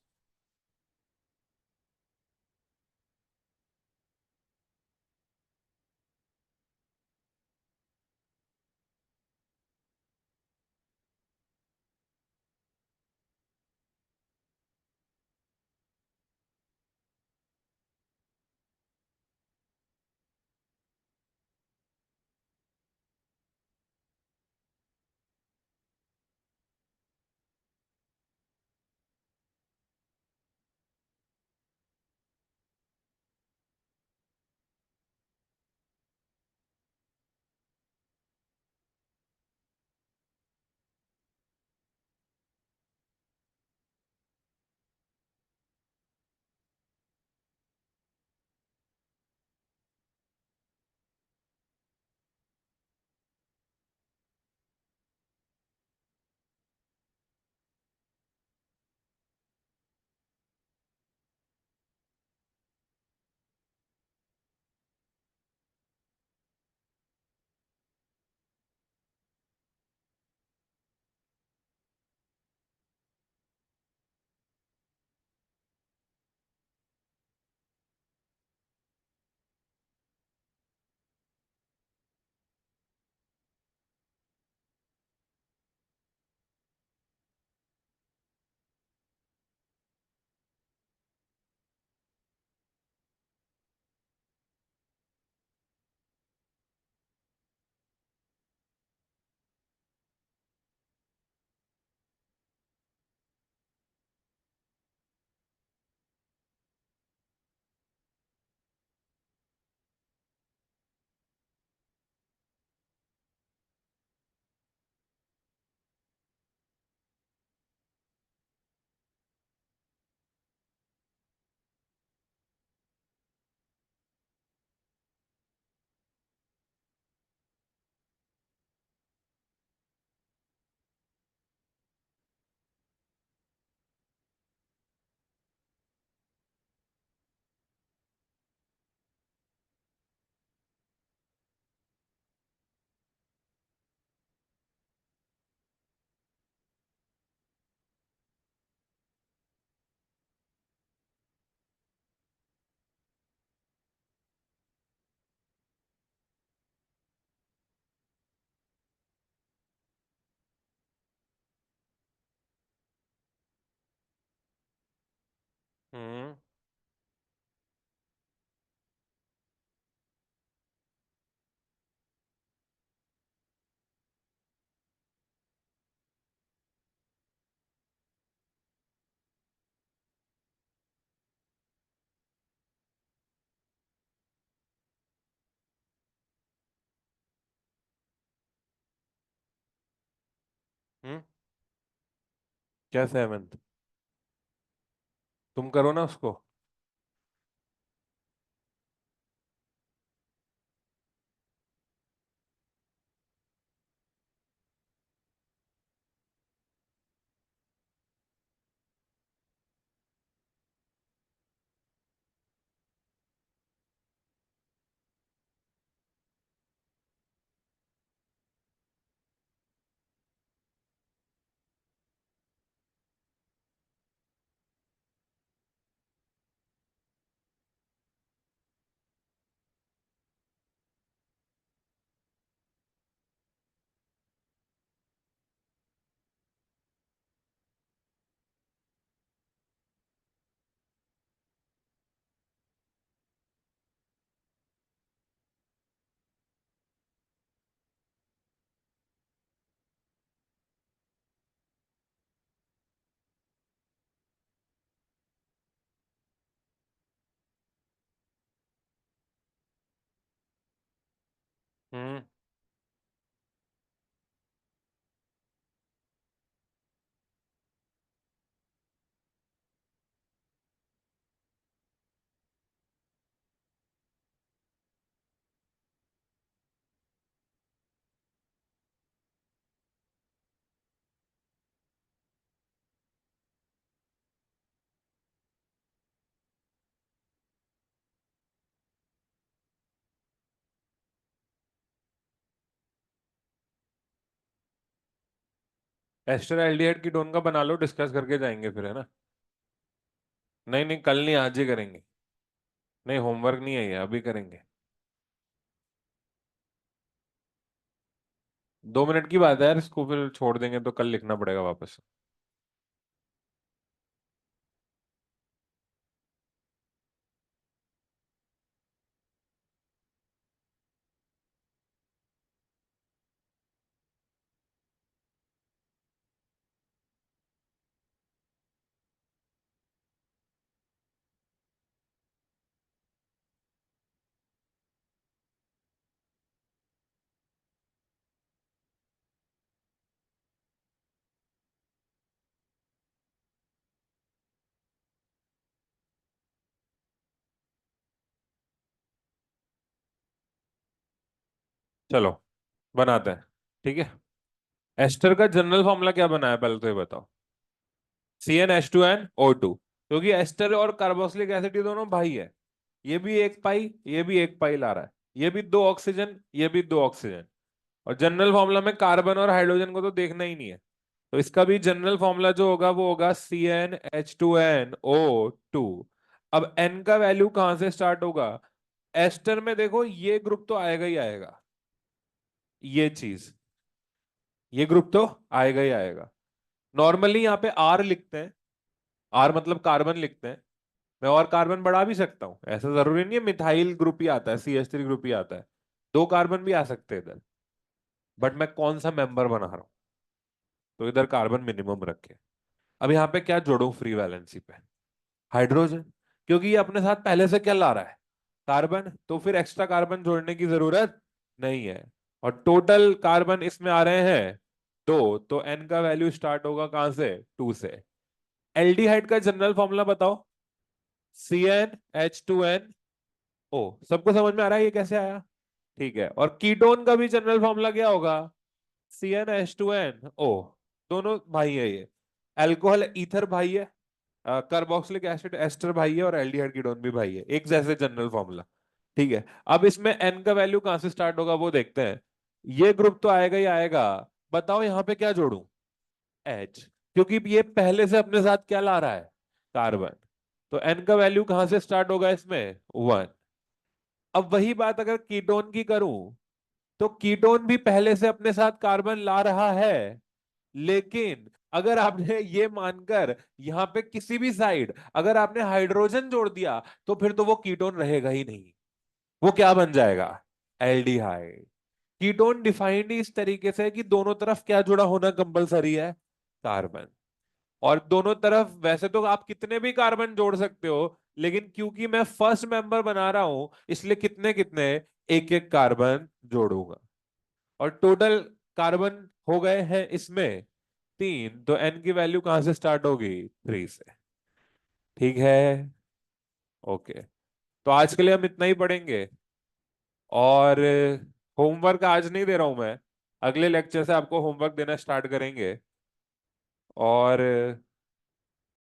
Hmm. Hmm. क्या सेवन्थ? तुम करो ना उसको। हम्म। एस्टर एल्डिहाइड कीटोन का बना लो, डिस्कस करके जाएंगे फिर, है ना? नहीं नहीं, कल नहीं, आज ही करेंगे। नहीं, होमवर्क नहीं है ये, अभी करेंगे। 2 मिनट की बात है यार, इसको फिर छोड़ देंगे तो कल लिखना पड़ेगा वापस। चलो, बनाते हैं। ठीक है। एस्टर का जनरल फॉर्मूला क्या बना है, पहले तो ये बताओ। CnH2nO2। क्योंकि एस्टर और कार्बोक्सिलिक एसिड ये दोनों भाई है। ये भी एक पाई, ये भी एक पाई ला रहा है। ये भी दो ऑक्सीजन, ये भी दो ऑक्सीजन। और जनरल फॉर्मूला में कार्बन और हाइड्रोजन को तो देखना ही नहीं है। तो इसका भी जनरल फॉर्मूला जो होगा वो होगा CnH2nO2। अब N का वैल्यू कहां से स्टार्ट होगा? एस्टर में देखो, ये ग्रुप तो आएगा ही आएगा। ये चीज, ये ग्रुप तो आएगा ही आएगा। नॉर्मली यहाँ पे R लिखते हैं। R मतलब कार्बन लिखते हैं। मैं और कार्बन बढ़ा भी सकता हूँ, ऐसा जरूरी नहीं है मिथाइल ग्रुप ही आता है, CH3 ग्रुप ही आता है। 2 कार्बन भी आ सकते हैं इधर। बट मैं कौन सा मेंबर बना रहा हूँ? तो इधर कार्बन मिनिमम रखे। अब यहाँ पे क्या जोड़ू फ्री वैलेंसी पे? हाइड्रोजन। क्योंकि ये अपने साथ पहले से क्या ला रहा है? कार्बन। तो फिर एक्स्ट्रा कार्बन जोड़ने की जरूरत नहीं है। और टोटल कार्बन इसमें आ रहे हैं 2, तो N का वैल्यू स्टार्ट होगा कहां से? 2 से। एल्डिहाइड का जनरल फॉर्मूला बताओ। CnH2nO। सबको समझ में आ रहा है ये कैसे आया? ठीक है। और कीटोन का भी जनरल फॉर्मूला क्या होगा? CnH2nO। दोनों भाई है ये। अल्कोहल ईथर भाई है। कार्बोक्सिलिक एसिड एस्टर भाई है, और एल्डिहाइड कीटोन भी भाई है, एक जैसे जनरल फॉर्मूला। ठीक है। अब इसमें N का वैल्यू कहां से स्टार्ट होगा वो देखते हैं। ये ग्रुप तो आएगा ही आएगा। बताओ यहाँ पे क्या जोड़ूं? H। क्योंकि ये पहले से अपने साथ क्या ला रहा है? कार्बन। तो N का वैल्यू कहां से स्टार्ट होगा इसमें? 1। अब वही बात अगर कीटोन की करूं, तो कीटोन भी पहले से अपने साथ कार्बन ला रहा है। लेकिन अगर आपने ये मानकर यहाँ पे किसी भी साइड अगर आपने हाइड्रोजन जोड़ दिया तो फिर तो वो कीटोन रहेगा ही नहीं। वो क्या बन जाएगा? एल्डिहाइड। कीटोन डिफाइंड इस तरीके से है कि दोनों तरफ क्या जुड़ा होना कंपलसरी है? कार्बन। और दोनों तरफ वैसे तो आप कितने भी कार्बन जोड़ सकते हो, लेकिन क्योंकि मैं फर्स्ट मेंबर बना रहा हूं इसलिए कितने कितने एक एक कार्बन जोड़ूंगा। और टोटल कार्बन हो गए हैं इसमें 3, तो एन की वैल्यू कहां से स्टार्ट होगी? 3 से। ठीक है। ओके। तो आज के लिए हम इतना ही पढ़ेंगे। और होमवर्क आज नहीं दे रहा हूं मैं, अगले लेक्चर से आपको होमवर्क देना स्टार्ट करेंगे। और